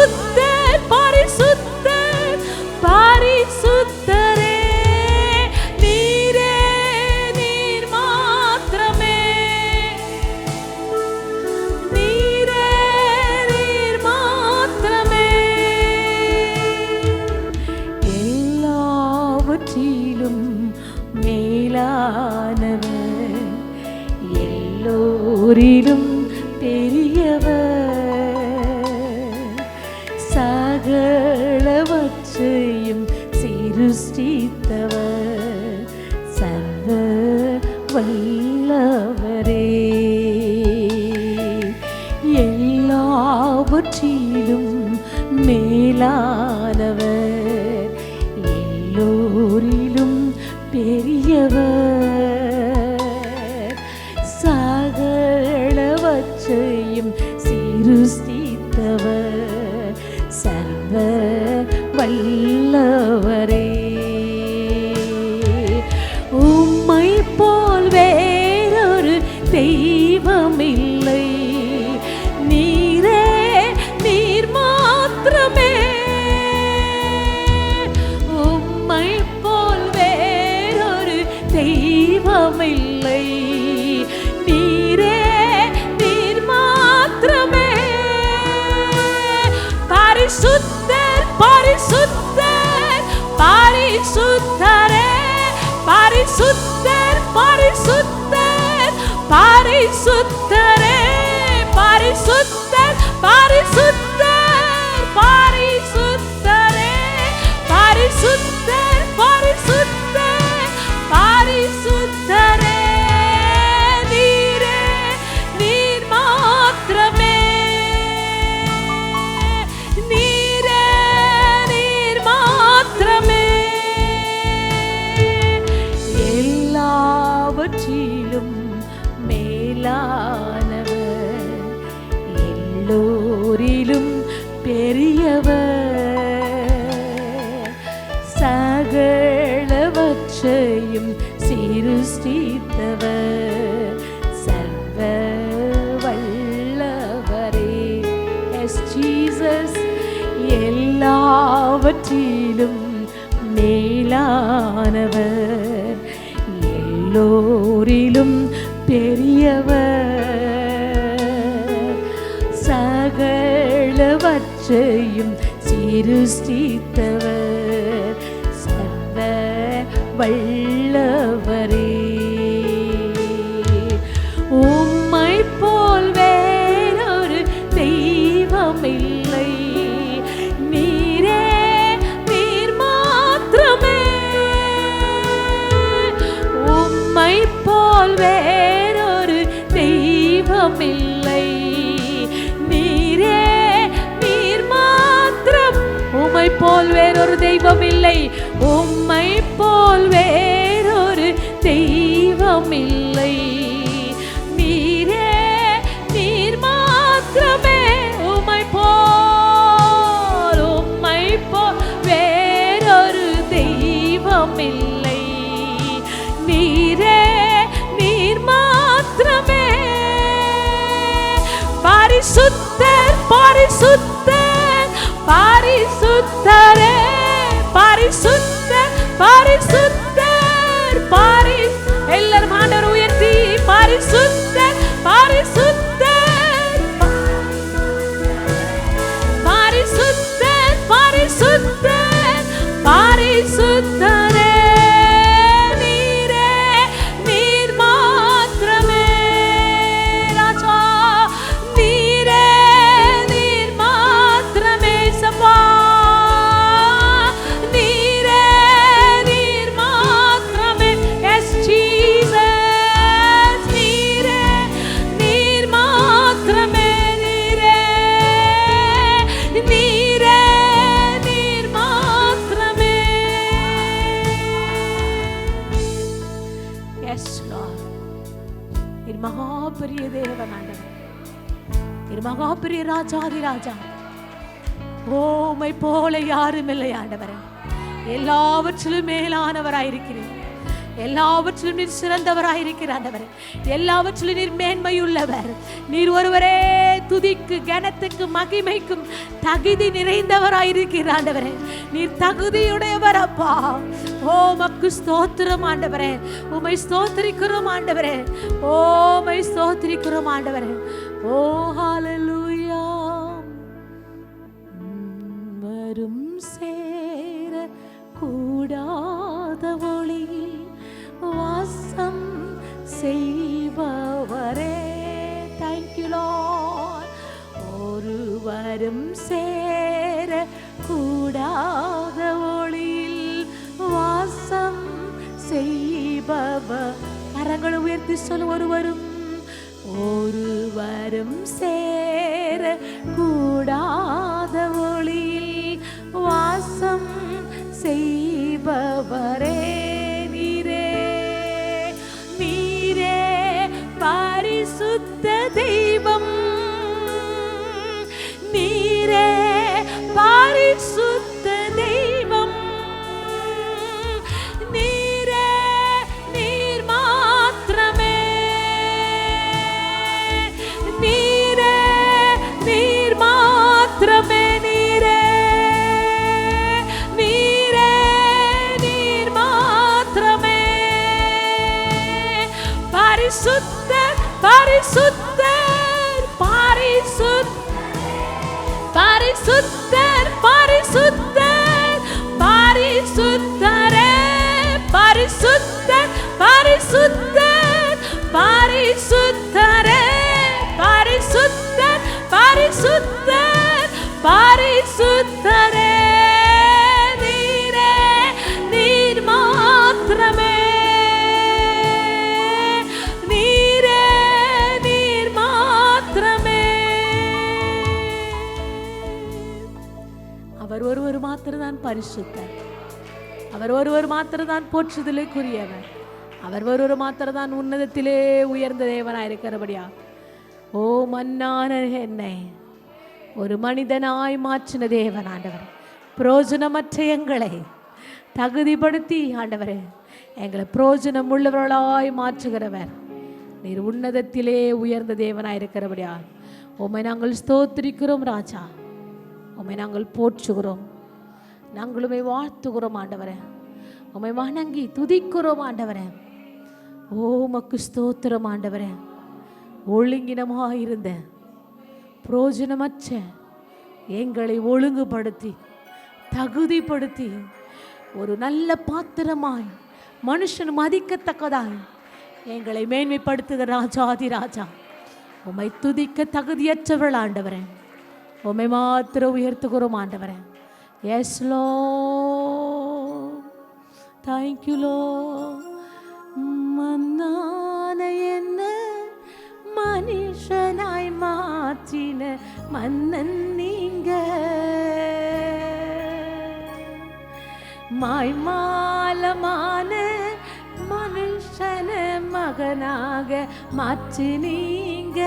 பரிசுத்தர் பரிசுத்தர் பரிசுத்தரே நீரே நீர் மாத்திரமே நீரே நீர் மாத்திரமே எல்லாவற்றிலும் மேலானவர் எல்லோரிலும் பெரியவர் சகலவற்றையும் சிருஷ்டித்தவர் சர்வ வல்லவரே எல்லாவற்றிலும் மேலானவர் எல்லோரிலும் பெரியவர் சகலவற்றையும் சிருஷ்டித்தவர் சர்வ வல்லவரே உம்மை போல் வேறொரு தெய்வமில்லை நீரே நீர் மாத்திரமே உம்மை போல் வேறொரு தெய்வமில்லை நீரே நீர் மாத்திரமே பரிசுத்தர் பரிசுத்தர் பரிசுத்தரே பரிசுத்தர் பரிசுத்தர் பரிசுத்தரே பரிசுத்தர் பரிசுத்தர் பரிசுத்தரே பரிசுத்தர் பரிசுத்தர் பரிசுத்தரே நீரே நீர் மாத்திரமே நீரே நீர் மாத்திரமே எல்லாவற்றிலும் மேலானவர் எல்லோரிலும் பெரியவர் சகலவற்றையும் சிருஷ்டித்தவர் சர்வ வல்லவரே எஸ் ஜீசஸ் எல்லாவற்றிலும் மேலானவர் எல்லோரிலும் பெரியவர் சகலவற்றையும் சிருஷ்டித்தவர் சர்வ வல்லவரே உம்மை போல் வேறொரு தெய்வமில்லை நீரே நீர் மாத்திரமே உம்மை போல் வேறொரு தெய்வமில்லை நீரே நீர் மாத்திரம் உம்மை போல் வேறொரு தெய்வமில்லை உம்மை போல் வேறொரு தெய்வமில்லை நீரே நீர் மாத்திரமே உம்மை போல் வேறொரு தெய்வமில்லை நீரே நீர் மாத்திரமே பரிசுத்தர் பரிசுத்தர் பரிசுத்தரே பரிசுத்தர் பரிசுத்தர் எல்லாரும் ஆண்டவரை உயர்த்தி பரிசுத்தர் பரிசுத்தர் பரிசுத்தர் பரிசுத்தர் பரிசுத்தரே நீரே நீர் மாத்திரமே ராஜா நீரே நீர் மாத்திரமே சபா நீரே நீர் மாத்திரமே எஸ் ஜீசஸ் நீரே நீர் மாத்திரமே நீரே நீரே நீர் மாத்திரமே எஸ் லார்ட் நீர் மகா பெரிய தேவன் ஆண்டவர் நீர் மகா பெரிய ராஜாதி ராஜா ஓமை போல யாரும் இல்லை ஆண்டவரே எல்லாவற்றிலும் மேலானவராயிருக்கிறீர் எல்லாவற்றிலும் நீர் சிறந்தவராயிருக்கிறார் ஆண்டவரே. எல்லாவற்றிலும் நீர் மேன்மையுள்ளவர். நீர் ஒருவரே துதிக்கு, கனத்துக்கு, மகிமைக்கும் தகுதி நிறைந்தவராயிருக்கிறார் ஆண்டவரே. நீர் தகுதியுடையவர் அப்பா. ஓ மக்கு ஸ்தோத்திரம் ஆண்டவரே. உம்மை ஸ்தோத்திரிக்கிறோம் ஆண்டவரே. ஓ உம்மை ஸ்தோத்திரிக்கிறோம் ஆண்டவரே. ஓ ஹல்லேலூயா. வரும் சேர கூடாத ஒளி வாசம் செய்பவரே. Thank you Lord. ஒருவரும் சேர கூடாத ஒளியில் வாசம் செய்பவர். கரங்களை உயர்த்தி சொல்ல. ஒருவரும் சேர கூடாத ஒளியில் வாசம் செய்பவரே. நீரே நீரே பரிசுத்த தெய்வம். நீரே பரிசுத்த தெய்வம். நீரே நீர் மாத்திரமே. நீரே நீர் மாத்திரமே. நீரே நீரே நீர் மாத்திரமே. பரிசுத்தர் பரிசுத்தர் பரிசுத்தர் பரிசுத்தர் பரிசுத்தர் பரிசுத்தரே. பரிசுத்தர் பரிசுத்தர் பரிசுத்தரே. பரிசுத்தர் பரிசுத்தர் பரிசுத்தரே. நீரே நீர் மாத்திரமே. நீரே நீர் மாத்திரமே. அவர் ஒருவர் மாத்திரம்தான் பரிசுத்தர். அவர் ஒருவர் மாத்திரம்தான் போற்றுதலுக்குரியவர். அவர் ஒருவர் மாத்திரம்தான் உன்னதத்திலே உயர்ந்த தேவனாயிருக்கிறபடியா. ஓ மன்னான என்னை ஒரு மனிதனாய் மாற்றின தேவன் ஆண்டவர். பிரயோஜனமற்ற எங்களை தகுதிப்படுத்தி ஆண்டவரே எங்களை பிரயோஜனம் உள்ளவர்களாய் மாற்றுகிறவர். நீர் உன்னதத்திலே உயர்ந்த தேவனாயிருக்கிறபடியா உம்மை நாங்கள் ஸ்தோத்திரிக்கிறோம் ராஜா. உம்மை நாங்கள் போற்றுகிறோம். நாங்கள் உம்மை வாழ்த்துகிறோம் ஆண்டவரே. உம்மை வணங்கி துதிக்கிறோம் ஆண்டவரே. ஓ உமக்கு ஸ்தோத்திரம் ஆண்டவரே. ஒழுங்கினமாயிருந்த பிரயோஜனமற்ற எங்களை ஒழுங்குபடுத்தி தகுதிப்படுத்தி ஒரு நல்ல பாத்திரமாய் மனுஷன் மதிக்கத்தக்கதாய் எங்களை மேன்மைப்படுத்துகிற ராஜாதி ராஜா. உம்மை துதிக்க தகுதியற்றவர்கள் ஆண்டவரே. உம்மை மாத்திரம் உயர்த்துகிறோம் ஆண்டவரே. Yes Lord. Thank you Lord. மன்னான என்ன மனுஷனாய் மாற்றின மன்னன் நீங்க. மாய்மாலமான மனுஷன மகனாக மாற்றி நீங்க.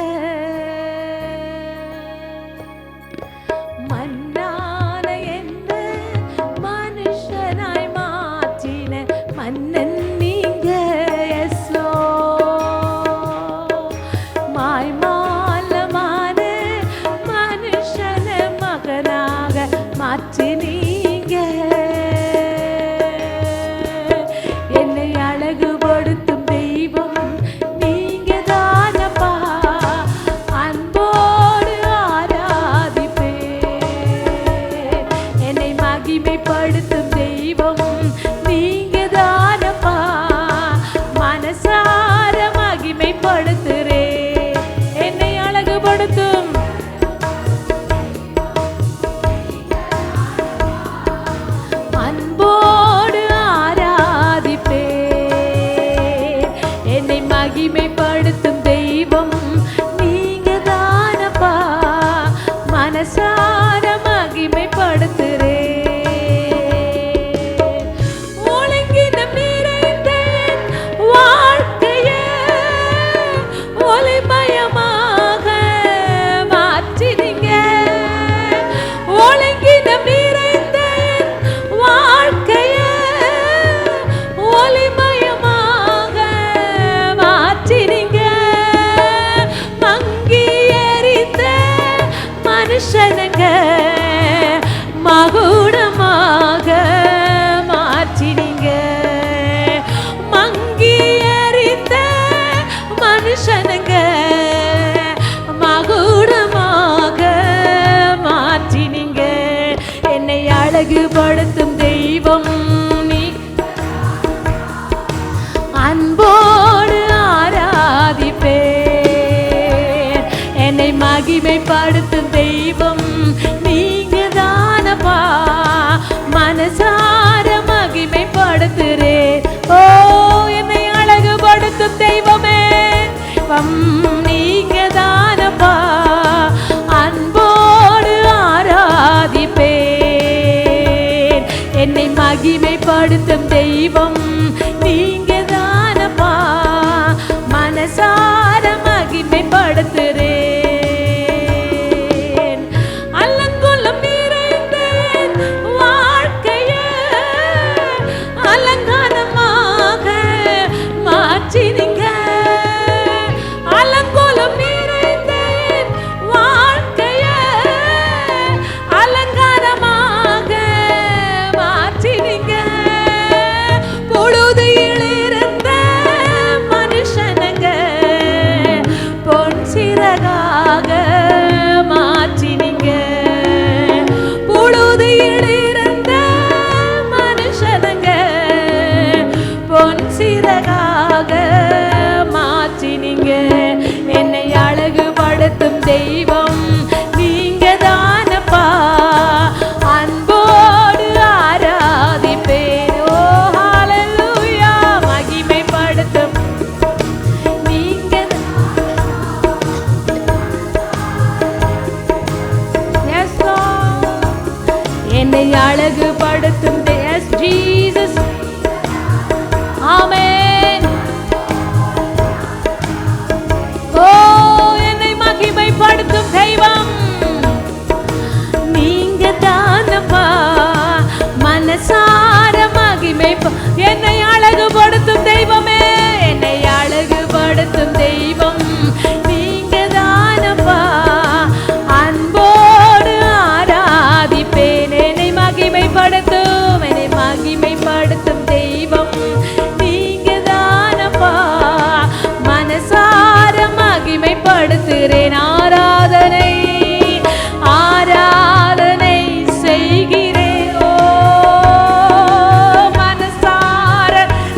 மன்னான என்ன மனுஷனாய் மாற்றின மன்னன் நீங்க. S Lord. மாய்மாலமான மனுஷன மகனாக மாற்றி நீங்க. என்னை அழகுபடுத்தும் தெய்வம் நீங்க தானப்பா. அன்போடு ஆராதிப்பேன். என்னை மகிமைப்படுத்தும் தெய்வம் நீங்க தானப்பா. மனசார மகிமைப்படுத்துறேன். என்னை அழகுபடுத்தும் அன்போடு ஆராதிப்பேன். என்னை மகிமைப்படுத்தும் தெய்வம் நீங்க தானப்பா. மனசார மகிமைப்படுத்துறேன். ஒழுங்கினம் நிறைந்த வாழ்க்கையை ஒளிமயமாக மாற்றினீங்க. ஒழுங்கினம் நிறைந்த வாழ்க்கையை ஒளிமயமாக மகிமைப்படுத்தும் தெய்வமே நீங்க தானப்பா அன்போடு ஆராதிப்பேன். என்னை மகிமைப்படுத்தும் தெய்வம் நீங்க தானப்பா மனசார மகிமைப்படுத்துறேன். அல்லங்குளம் நிறைந்த வாழ்க்கைய அலங்காரமாக மாற்றினீங்க. அலங்கோலம் நிறைந்த வாழ்க்கைய அலங்காரமாக மாற்றினீங்க. பொழுதில் இருந்த மனுஷனங்க பொன் சிறகாக மாற்றினீங்க. பொழுதில் இருந்த மனுஷனங்க பொன் சிறகாக மாற்றினீங்க. என்னை அழகுபடுத்தும் தெய்வம் நீங்க தானப்பா அன்போடு ஆராதிப்பேன். ஓ ஹalleluya மகிமைப்படுத்தும் நீங்க. Yes Lord. என்னை அழகுபடுத்தும் yes Jesus. ஆமென். ஓ என்னை மகிமைப்படுத்தும் தெய்வம் நீங்க தானப்பா மனசார மகிமை. என்னை அழகுபடுத்தும் தெய்வமே என்னை அழகுபடுத்தும் தெய்வம் நீங்க தானப்பா அன்போடு ஆராதிப்பேன். என்னை மகிமைப்படுத்தும் தெய்வம் நீங்க தானப்பா மனசார மகிமைப்படுத்துறேன். ஆராதனை ஆராதனை செய்கிறேன். ஓ மனசார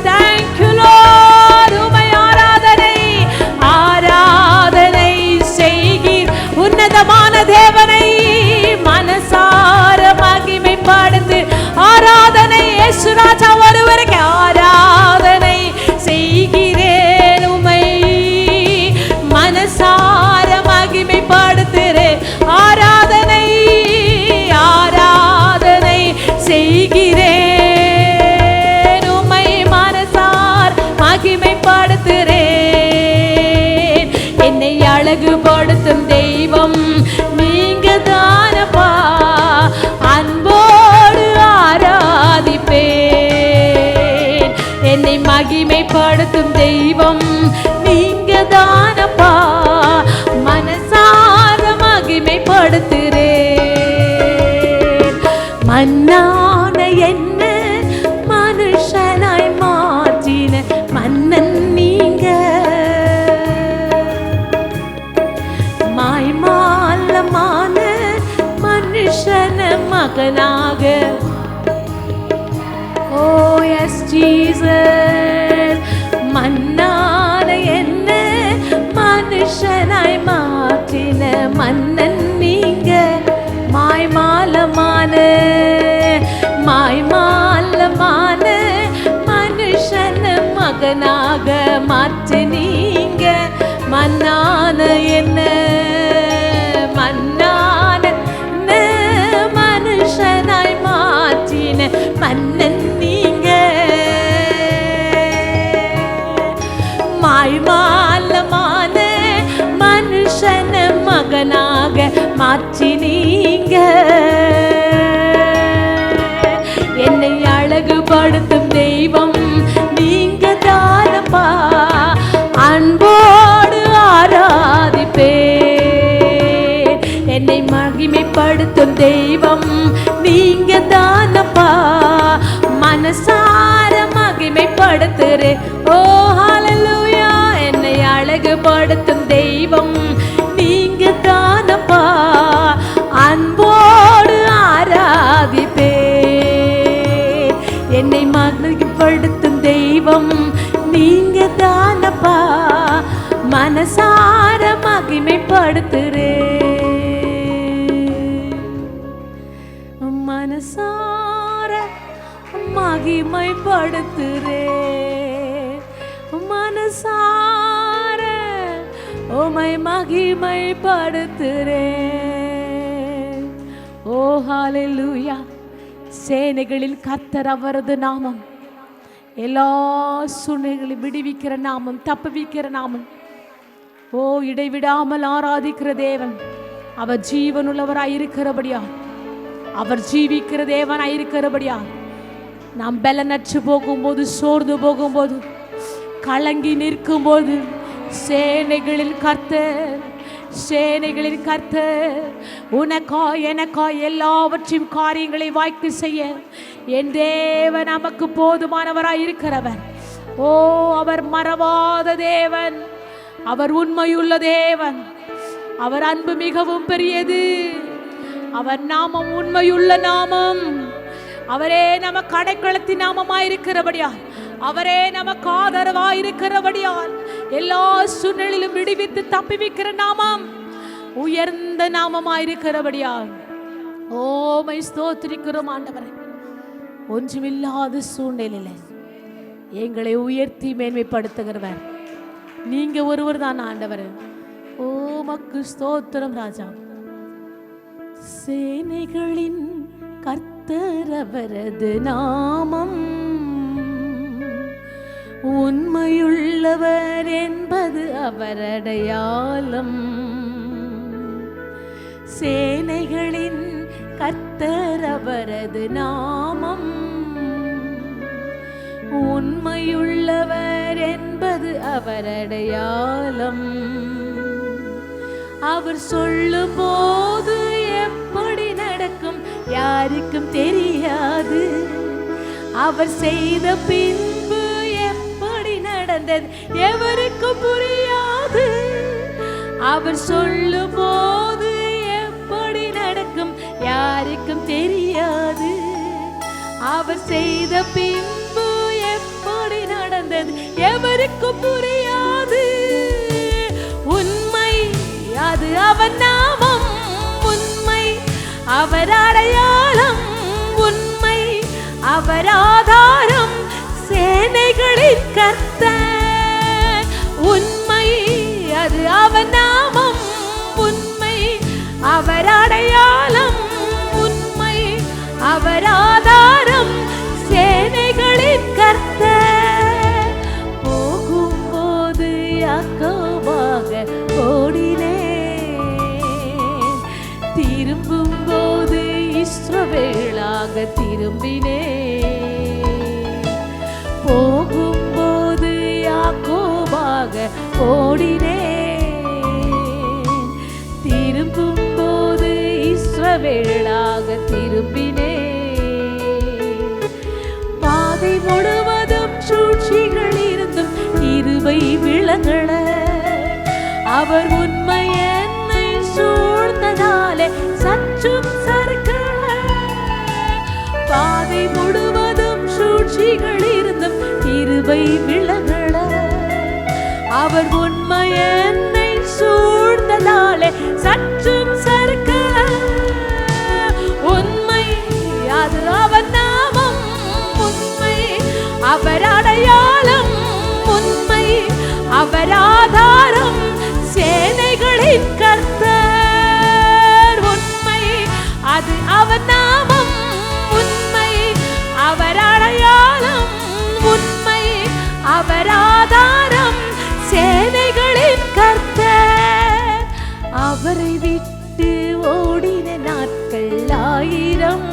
thank you Lord. உம்மை ஆராதனை ஆராதனை செய்கிறேன். உன்னதமான தேவனை மனசார மகிமைப்படுத்து. ஆராதனை இயேசு ராஜா ஒருவருக்கு ஆராதனை செய்கிறேன். உம்மை மனசார மகிமைப்படுத்துறேன். ஆராதனை ஆராதனை செய்கிறேன். உம்மை மனசார மகிமைப்படுத்துறேன். என்னை அழகுபடுத்தும் தெய்வம் நீங்க தானப்பா அன்போடு ஆராதிப்பேன். என்னை மகிமைப்படுத்தும் தெய்வம் நீங்க தானப்பா மனசார மகிமைப்படுத்துறேன். மன்னான என்ன மனுஷனாய் மாற்றின மன்னன் நீங்க. மாய்மாலமான மனுஷன மகனாக. ஓ எஸ் ஜீசஸ். மன்னான என்ன மனுஷனாய் மாற்றின மன்னன் நீங்க. மாய்மாலமான மனுஷன மகனாக மாற்றி நீங்க. மன்னான என்ன மன்னான மனுஷனாய் மாற்றின மன்னன் நீங்க. மாய்மாலமான மனுஷன மகனாக மாற்றி நீங்க. என்னை அழகுபடுத்தும் தெய்வம் நீங்க தானப்பா அன்போடு ஆராதிப்பேன். என்னை மகிமைப்படுத்தும் தெய்வம் நீங்க தானப்பா மனசார மகிமைப்படுத்துறேன். ஓ ஹalleluya என்னை அழகுபடுத்தும் தெய்வம் நீங்க தானப்பா அன்போடு ஆராதிப்பேன். என்னை மகிமைப்படுத்தும் தெய்வம் நீங்க தானப்பா மனசார மகிமைப்படுத்துறேன். மனசார மகிமைப்படுத்துறேன். மனசார மனசார உம்மை மகிமைப்படுத்துறேன். ஓ ஹalleluya. சேனைகளின் கர்த்தர் அவரது நாமம். எல்லா சூழ்நிலைகளையும் விடுவிக்கிற நாமம், தப்புவிக்கிற நாமம். ஓ இடைவிடாமல் ஆராதிக்கிற தேவன். அவர் ஜீவனுள்ளவராய் இருக்கிறபடியா, அவர் ஜீவிக்கிற தேவனாய் இருக்கிறபடியா, நாம் பலனற்று போகும்போது, சோர்ந்து போகும்போது, கலங்கி நிற்கும்போது, சேனைகளின் கர்த்தர், சேனைகளின் கர்த்தர் உனக்காய் எனக்காய் எல்லாவற்றையும் காரியங்களை வாய்க்கு செய்ய என் தேவன் நமக்கு போதுமானவராய் இருக்கிறவர். ஓ அவர் மறவாத தேவன், அவர் உண்மையுள்ள தேவன், அவர் அன்பு மிகவும் பெரியது, அவர் நாமம் உண்மையுள்ள நாமம். அவரே நமக்கு அடைக்கலத்தின் நாமமாயிருக்கிறபடியால், அவரே நமக்கு ஆதரவாயிருக்கிறபடியால், எல்லா சூழ்நிலையிலும் விடுவித்து தப்பிவிக்கிற நாமம், உயர்ந்த நாமமாயிருக்கிறபடியால் ஓமை ஸ்தோத்திரிக்கிறோம் ஆண்டவரே. ஒன்றுமில்லாத சூழ்நிலையில எங்களை உயர்த்தி மேன்மைப்படுத்துகிறவர் நீங்க ஒருவர் தான் ஆண்டவர். ஓமக்கு ஸ்தோத்திரம் ராஜா. சேனைகளின் கர்த்தர் அவரது நாமம், உண்மையுள்ளவர் என்பது அவர் அடையாளம். சேனைகளின் கர்த்தர் அவரது நாமம், உண்மையுள்ளவர் என்பது அவர் அடையாளம். அவர் சொல்லும் போது எப்படி நடக்கும் யாருக்கும் தெரியாது, அவர் செய்த பின்பு எப்படி நடந்தது எவருக்கும் புரியாது. அவர் சொல்லும் போது எப்படி நடக்கும் யாருக்கும் தெரியாது, அவர் செய்த பின்பு எப்படி நடந்தது எவருக்கும் புரியாது. உண்மை அது அவர் நாமம், உண்மை அவர் அடையாளம், உண்மை அவர் ஆதாரம். சேனைகளின் கர்த்தர் உண்மை அது அவர் நாமம், உண்மை அவர் அடையாளம், உண்மை அவர் ஆதாரம். சேனைகளின் கர்த்தர் போகும்போது யாக்கோபாக ஓடினேன், திரும்பும் போது இஸ்ரவேலாக திரும்பினேன். போகும்போது யாக்கோபாக ஓடினேன், திரும்பும் போது இஸ்ரவேலாக திரும்பினேன். பாதை முழுவதும் சூழ்ச்சிகள் இருந்தும் கிருபை விளங்கள, அவர் உண்மை என்னை சூழ்ந்ததாலே சற்றும் சறுக்கல. பாதை முழுவதும் சூழ்ச்சிகள் இருந்தும் கிருபை விளங்கள, அவர் உண்மை என்னை சூழ்ந்ததாலே சற்றும் சறுக்கல. உண்மை அது அவர் நாமம், உண்மை அவர் அடையாளம், உண்மை அவர் ஆதாரம். சேனைகளின் கர்த்தர் உண்மை அது அவர் நாமம், உண்மை அவர் அடையாளம், உண்மை அவர் ஆதாரம். சேனைகளின் கர்த்தர் அவரை விட்டு ஓடின நாட்கள் 1000,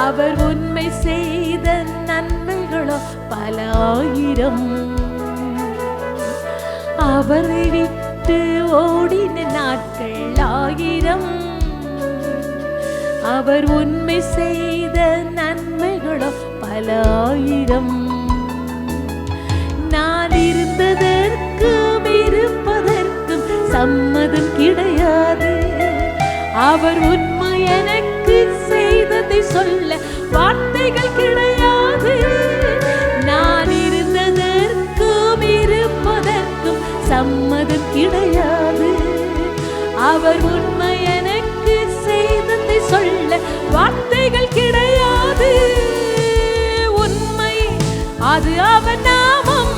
அவர் உண்மை செய்த நன்மைகளோ பல 1000. அவரை விட்டு ஓடின நாட்கள் 1000, அவர் உண்மை செய்த நன்மைகளோ பல 1000. நான் இருந்ததற்கும் இருப்பதற்கும் சம்மதம் கிடையாது, அவர் உண்மை எனக்கு செய்ததை சொல்ல வார்த்தைகள் கிடையாது. நான் இருந்ததற்கும் இருப்பதற்கும் சம்மதம் கிடையாது, அவர் உண்மை எனக்கு செய்ததை சொல்ல வார்த்தைகள் கிடையாது. உண்மை அது அவர் நாமம்,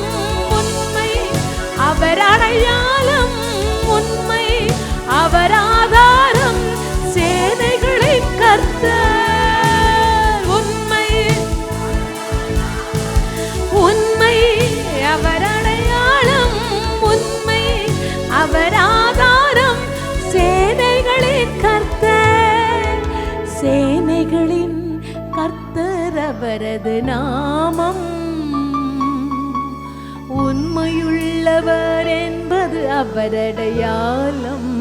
அவர் ஆதாரம். சேனைகளின் கர்த்தர், சேனைகளின் கர்த்தர் அவரது நாமம். உண்மையுள்ளவர் என்பது அவர் அடையாளம்.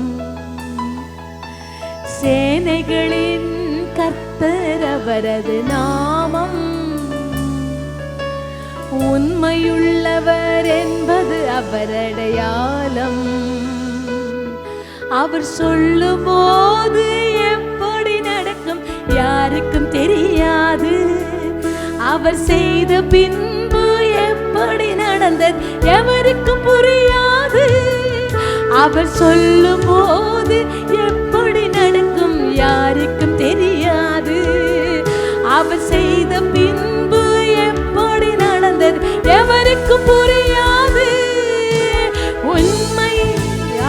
சேனைகளின் கர்த்தர் அவரது நாமம். உண்மையுள்ளவர் என்பது அவர் அடையாளம். அவர் சொல்லும் போது எப்படி நடக்கும் யாருக்கும் தெரியாது. அவர் செய்த பின்பு எப்படி நடந்தது எவருக்கும் புரியாது. அவர் சொல்லும் போது எப்படி நடக்கும் யாருக்கும் தெரியாது. அவர் செய்த பின்பு எப்படி நடந்தது எவருக்கும் புரியாது. உண்மை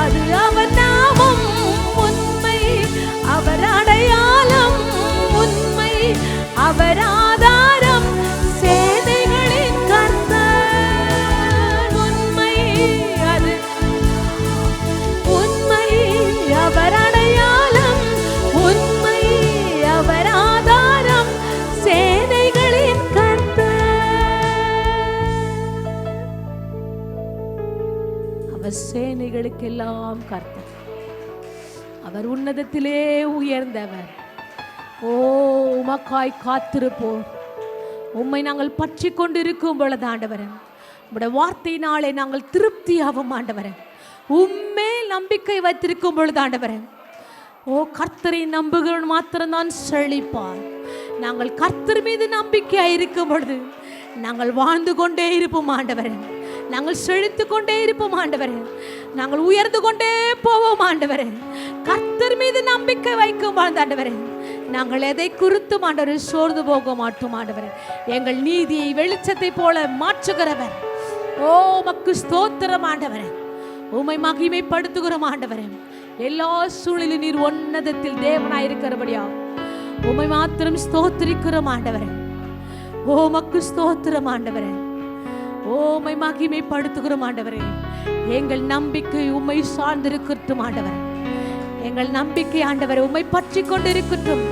அது அவர் நாமம். உண்மை அவர் அடையாளம். உண்மை அவர் ஆதாரம். சேனைகளின் கர்த்தர். உண்மை அது உண்மை அவர் அடையாளம். உண்மை அவர் ஆதாரம். சேனைகளின் கர்த்தர். அவர் சேனைகளுக்கெல்லாம் கர்த்தர். அவர் உன்னதத்திலே உயர்ந்தவர். ஓ, உமக்காய் காத்திருப்போம். உம்மை நாங்கள் பற்றி கொண்டிருக்கும் பொழுது ஆண்டவரே, உம்முடைய வார்த்தையினாலே நாங்கள் திருப்தியாகும் ஆண்டவரே. உம்மே நம்பிக்கை வைத்திருக்கும் பொழுது ஆண்டவரே, ஓ கர்த்தரை நம்புகிறவன் மாத்திரம்தான் செழிப்பார். நாங்கள் கர்த்தர் மீது நம்பிக்கையாக இருக்கும் பொழுது நாங்கள் வாழ்ந்து கொண்டே இருப்போம் ஆண்டவரே. நாங்கள் செழித்து கொண்டே இருப்போம் ஆண்டவரே. நாங்கள் உயர்ந்து கொண்டே போவோம் ஆண்டவரே. கர்த்தர் மீது நம்பிக்கை வைக்கும் ஆண்டவரே, நாங்கள் எதை குறித்தும் ஆண்டவரே சோர்ந்து போக மாட்டோம் ஆண்டவரே. எங்கள் நீதியை வெளிச்சத்தை போல மாற்றுகிறவர். ஓ மக்கு ஸ்தோத்திரம் ஆண்டவரே. உம்மை மகிமைப்படுத்துகிறோம் ஆண்டவரே. எல்லா சூழலிலும் நீர் உன்னதத்தில் தேவனாயிருக்கிறபடியா உம்மை மாத்திரம் ஸ்தோத்திரிக்கிறோம் ஆண்டவரே. ஓ மக்கு ஸ்தோத்திரம் ஆண்டவரே. உம்மை மகிமைப்படுத்துகிறோம் ஆண்டவரே. எங்கள் நம்பிக்கை உம்மை சார்ந்திருக்கட்டும் ஆண்டவரே. எங்கள் நம்பிக்கை ஆண்டவரே உம்மை பற்றி கொண்டிருக்கட்டும்.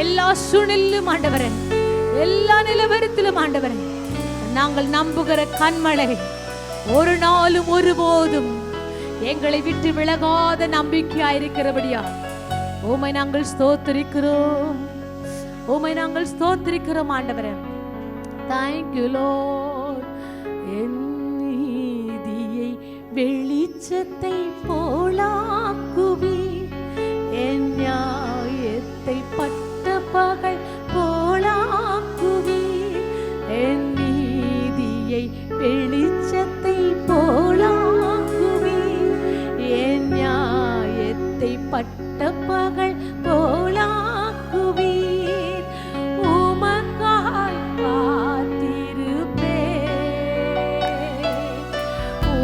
எல்லா சூழ்நிலையிலும் ஆண்டவரே, எல்லா நிலவரத்திலும் ஆண்டவரே, நாங்கள் நம்புகிற கண்மலை ஒரு நாளும் ஒருபோதும் எங்களை விட்டு விலகாத நம்பிக்கையாயிருக்கிறபடியா உம்மை நாங்கள் ஸ்தோத்திரிக்கிறோம். உம்மை நாங்கள் ஸ்தோத்திரிக்கிறோம் ஆண்டவரே. Thank you Lord. என் நீதியை வெளிச்சத்தை போலாக்குவி, என் நியாயத்தை பட்ட பகல் போலாக்குவி. என் நீதியை வெளிச்சத்தை போலாக்குவி, என் நியாயத்தை பட்ட பகல் போலாக்குவி. உமக்காய் காத்திருப்பேன்,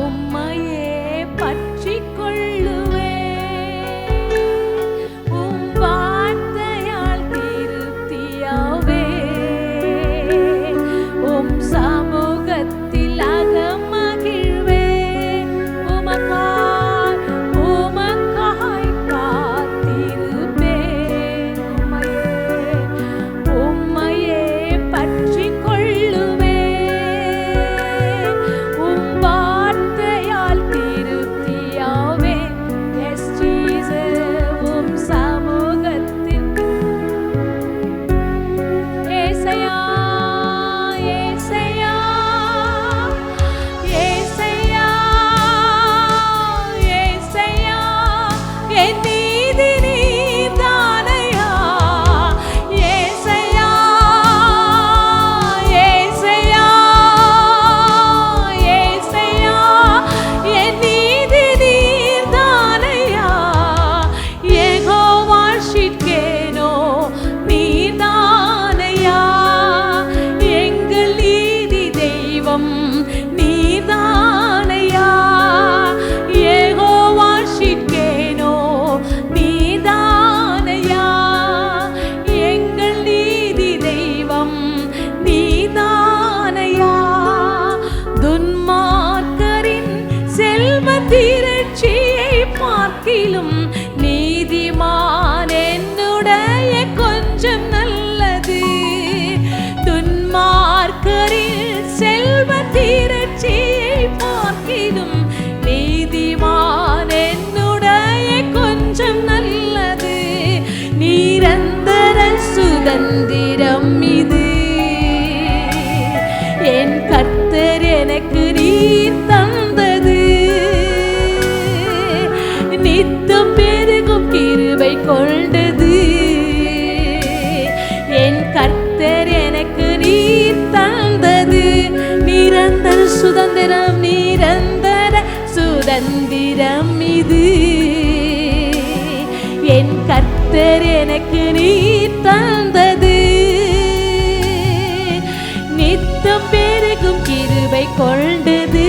உம்மையே பற்றிக் கொள் மந்திரம் இது, என் கர்த்தர் எனக்கு நீர் தந்தது. நித்தம் பெருகும் கிருபை கொண்டது,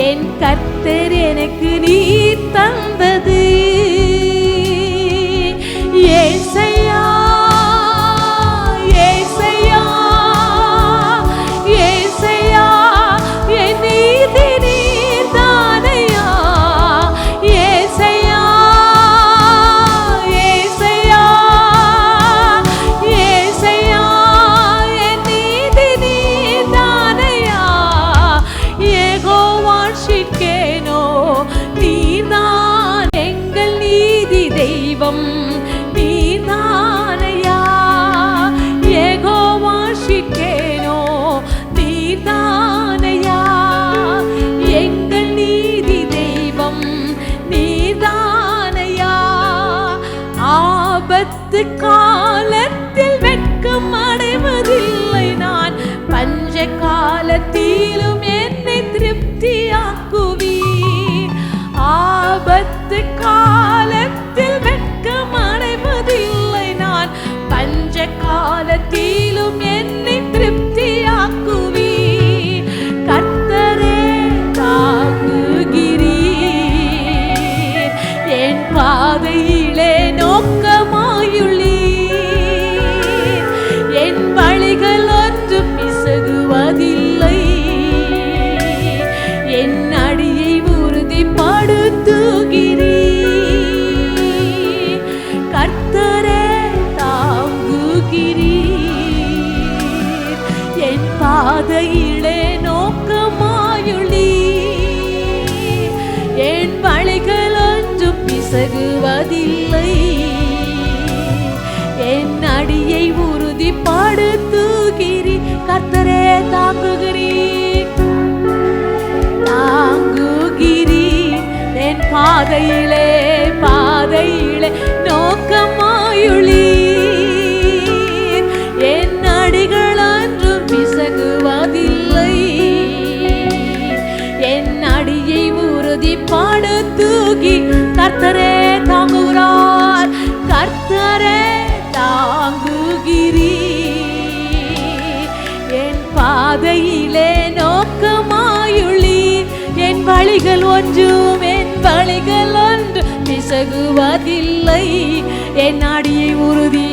என் கர்த்தர் எனக்கு நீர் தந்தது. ஏசையா ஏசையா ஏசையா என் நீதி நீர் தானையா. ஏசையா ஏசையா ஏசையா என் நீதி நீர் தானையா. யெகோவா ஷிக்கேனோ நீர்தான் எங்கள் நீதி தெய்வம், நீர்தானையா. யெகோவா ஷிக்கேனோ நீர்தானையா எங்கள் நீதி தெய்வம், நீர்தானையா. ஆபத்து காலத்தில் வெட்கம் அடைவதில்லை நான், பஞ்ச காலத்திலும் என்னை திருப்தியாக்குவீர். ஆபத்து காலத்தில் வெட்கம் அடைவதில்லை நான், பஞ்ச காலத்திலும் என்னை திருப்தியாக்குவீர். கர்த்தரே தாங்குகிறீர், என் பாதையிலே நோக்கமாயுள்ளீர். என் வழிகள் ஒன்றும் பிசகுவதில்லை, என் அடியை உறுதிப்படுத்துகிறீர். கர்த்தரே தாங்குகிறீர், என் பாதையிலே நோக்கமாயுள்ளீர். என் வழிகள் ஒன்றும் பிசகுவதில்லை, என் அடியை உறுதிப்படுத்துகிறீர். கர்த்தரே தாங்குகிறீர், தாங்குகிறீர், என் பாதையிலே நோக்கமாயுள்ளீர். என் அடிகள் ஒன்றும் பிசகுவதில்லை, என் அடியை உறுதிப்படுத்துகி. கர்த்தரே தாங்குகிறார், கர்த்தரே தாங்குகிறீர், என் பாதையிலே நோக்கமாயுள்ளீர். என் வழிகள் ஒன்றும் பிசகுவதில்லை, என் அடியை உறுதி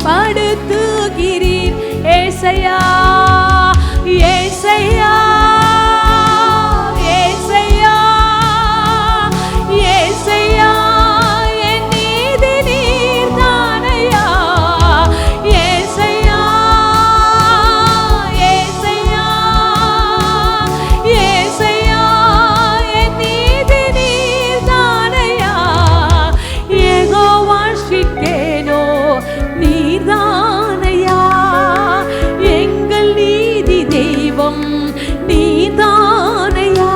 படுத்துகிறீர். ஏசையா ஏசையா ஏசையா ஏசையா என் நீதி நீர் தானையா. ஏசையா ஏசையா ஏசையா என் நீதி நீர் தானையா. யெகோவா ஷிக்கேனோ நீர்தானையா எங்கள் நீதி தெய்வம், நீர்தானையா.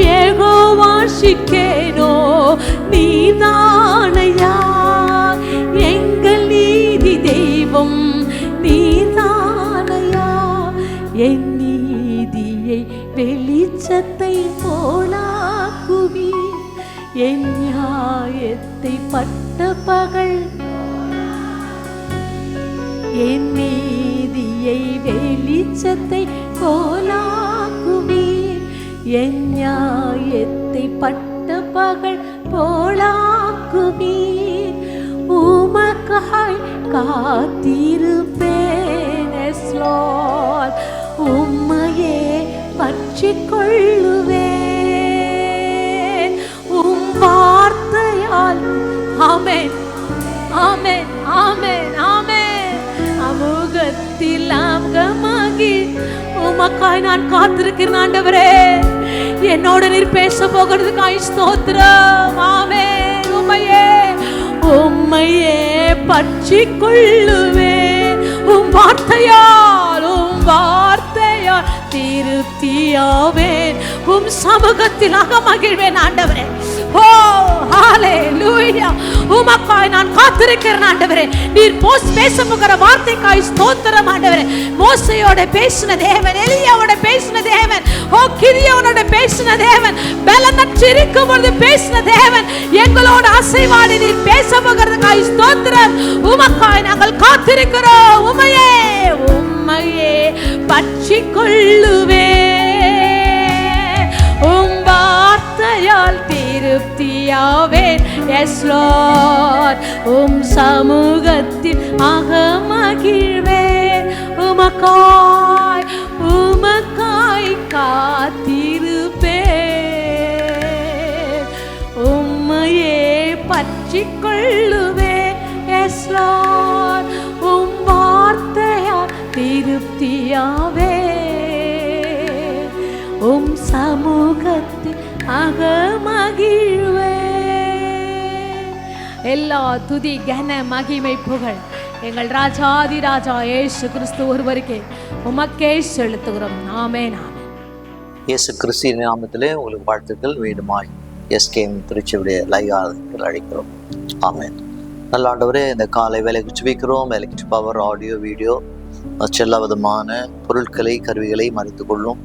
யெகோவா ஷிக்கேனோ நீர்தானையா எங்கள் நீதி தெய்வம், நீர்தானையா. என் நீதியை வெளிச்சத்தை போலாக்குவீர், என் நியாயத்தை பட்ட பகல். என் நீதியை வெளிச்சத்தை போலாக்குவீர், என் நியாயத்தை பட்ட பகல் போலாக்குவீர். உமக்காய் காத்திருப்பேன், எஸ் லார்ட், உம்மையே பற்றிக் கொள்ளுவேன். உம் வார்த்தையால் ஆமென் ஆமென் ஆமென் ஆமென். அமுகத்தில் அமுகமாகி உமக்காய் நான் காத்திருக்கிறேன் ஆண்டவரே. என்னோட நீர் பேச போகிறதுக்காய் ஸ்தோத்திரம். ஆமென். உம்மையே பற்றிக் கொள்ளுவேன். உம் வார்த்தையால் திருப்தியாவேன். உம் சமூகத்திலாக மகிழ்வேன் ஆண்டவரே. ஓ ஹalleluya. உமக்காய் நான் காத்திருக்கிறேன் ஆண்டவரே. நீர் பேச போகிற வார்த்தைக்காய் ஸ்தோத்திரம் ஆண்டவரே. மோசேயோட பேசின தேவன், எலியாவோட பேசின தேவன், ஓ கிதியோனோட பேசின தேவன், பலனற்று இருக்கும் பொழுது பேசின தேவன், எங்களோட அசைவாடி நீர் பேச போகிறதுக்காய் ஸ்தோத்திரம். உமக்காய் நாங்கள் காத்திருக்கிறோம். உமையே உம்மையே பற்றிக் கொள்ளுவே, உம் வார்த்தையால் திருப்தியாவேன். எஸ் லார்ட், உம் சமூகத்தில் அகமகிழ்வேன். உமக்காய் உமக்காய் காத்திருப்பேன். உம்மையே பற்றிக் கொள்ளுவேன். எஸ் லார்ட், உம் வார்த்தையால் திருப்தியாவே, உம் சமூகத்தில் அகமகிழ்வே. எல்லா துதி கன மகிமை புகழ் எங்கள் ராஜாதி ராஜா இயேசு கிறிஸ்து ஒருவருக்கே உமக்கே செலுத்துகிறோம். ஆமென். இயேசு கிறிஸ்துவின் நாமத்திலே உங்களுக்கு வாழ்த்துக்கள். வீடுமாய் எஸ்கேஎம் திருச்சியுடைய லைவ் ஆராதனைக்கு அழைக்கிறோம். ஆமென். நல்ல ஆண்டவரே, இந்த காலை வேலைக்கு சுபிக்கிறோம். வேலைக்கு பவர் ஆடியோ வீடியோ எல்லா விதமான பொருட்களை கருவிகளை மறைத்து கொள்ளும்.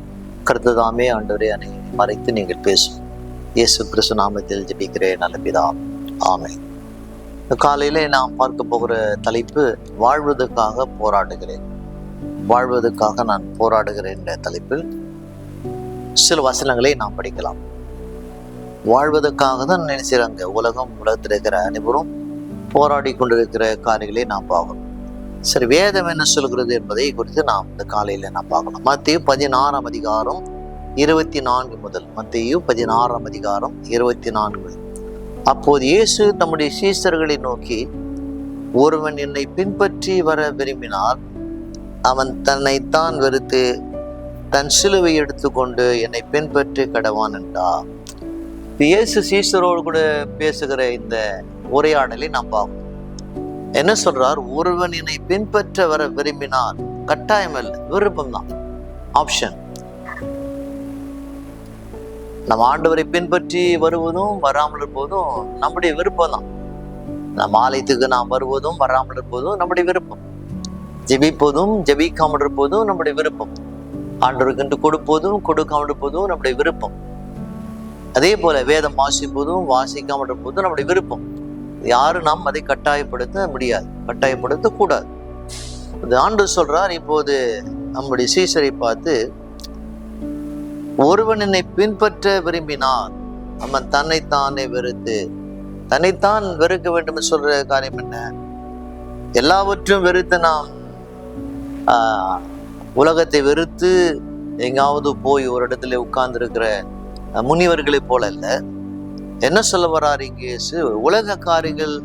கருத்துதாமே ஆண்டவரே அனைவரை மறைத்து நீங்கள் பேசும். இயேசு கிறிஸ்து நாமத்தில் ஜெபிக்கிறேன் நல்ல பிதா. ஆமென். காலையிலே நாம் பார்க்க போகிற தலைப்பு வாழ்வதற்காக போராடுகிறேன். வாழ்வதற்காக நான் போராடுகிறேன் என்ற தலைப்பில் சில வசனங்களை நாம் படிக்கலாம். வாழ்வதற்காக தான் நினைச்சாங்க உலகத்தில் இருக்கிற அனைவரும் போராடி கொண்டிருக்கிற காரியங்களை நாம் பார்க்கணும். சரி, வேதம் என்ன சொல்கிறது என்பதை குறித்து நாம் இந்த காலையில நாம் பார்க்கலாம். மத்தேயு 16 அதிகாரம் 24 முதல். மத்தேயு 16 அதிகாரம் 24 முதல். அப்போது இயேசு தம்முடைய சீஷர்களை நோக்கி, ஒருவன் என்னை பின்பற்றி வர விரும்பினால் அவன் தன்னைத்தான் வெறுத்து தன் சிலுவை எடுத்துக்கொண்டு என்னை பின்பற்றி கடவான் என்றார். இயேசு சீஷரோடு கூட பேசுகிற இந்த உரையாடலை நாம் பார்க்கணும். என்ன சொல்றார்? ஒருவன் என்னை பின்பற்ற வர விரும்பினால், கட்டாயம் அல்ல, விருப்பம் தான், ஆப்ஷன். நம்ம ஆண்டவரை பின்பற்றி வருவதும் வராமல் இருப்பதும் நம்முடைய விருப்பம் தான். நம்ம ஆலயத்துக்கு நாம் வருவதும் வராமல் இருப்பதும் நம்முடைய விருப்பம். ஜெபிப்பதும் ஜெபிக்காமல் இருப்பதும் நம்முடைய விருப்பம். ஆண்டவருக்கு கொடுப்பதும் கொடுக்காமல் இருப்பதும் நம்முடைய விருப்பம். அதே போல வேதம் வாசிப்பதும் வாசிக்காமல் இருப்பதும் நம்முடைய விருப்பம். யாரும் நாம் அதை கட்டாயப்படுத்த முடியாது, கட்டாயப்படுத்த கூடாது. ஆண்டவர் சொல்றார், இப்போது நம்முடைய சீஷரை பார்த்து, ஒருவன் என்னை பின்பற்ற விரும்பினான் அவன் தன்னைத்தானே வெறுத்து, தன்னைத்தான் வெறுக்க வேண்டும் சொல்ற காரியம் என்ன? எல்லாவற்றும் வெறுத்து நாம் உலகத்தை வெறுத்து எங்காவது போய் ஒரு இடத்துல உட்கார்ந்து இருக்கிற முனிவர்களை போல அல்ல. என்ன சொல்ல வர்றாரு இங்கே? உலக காரியங்கள்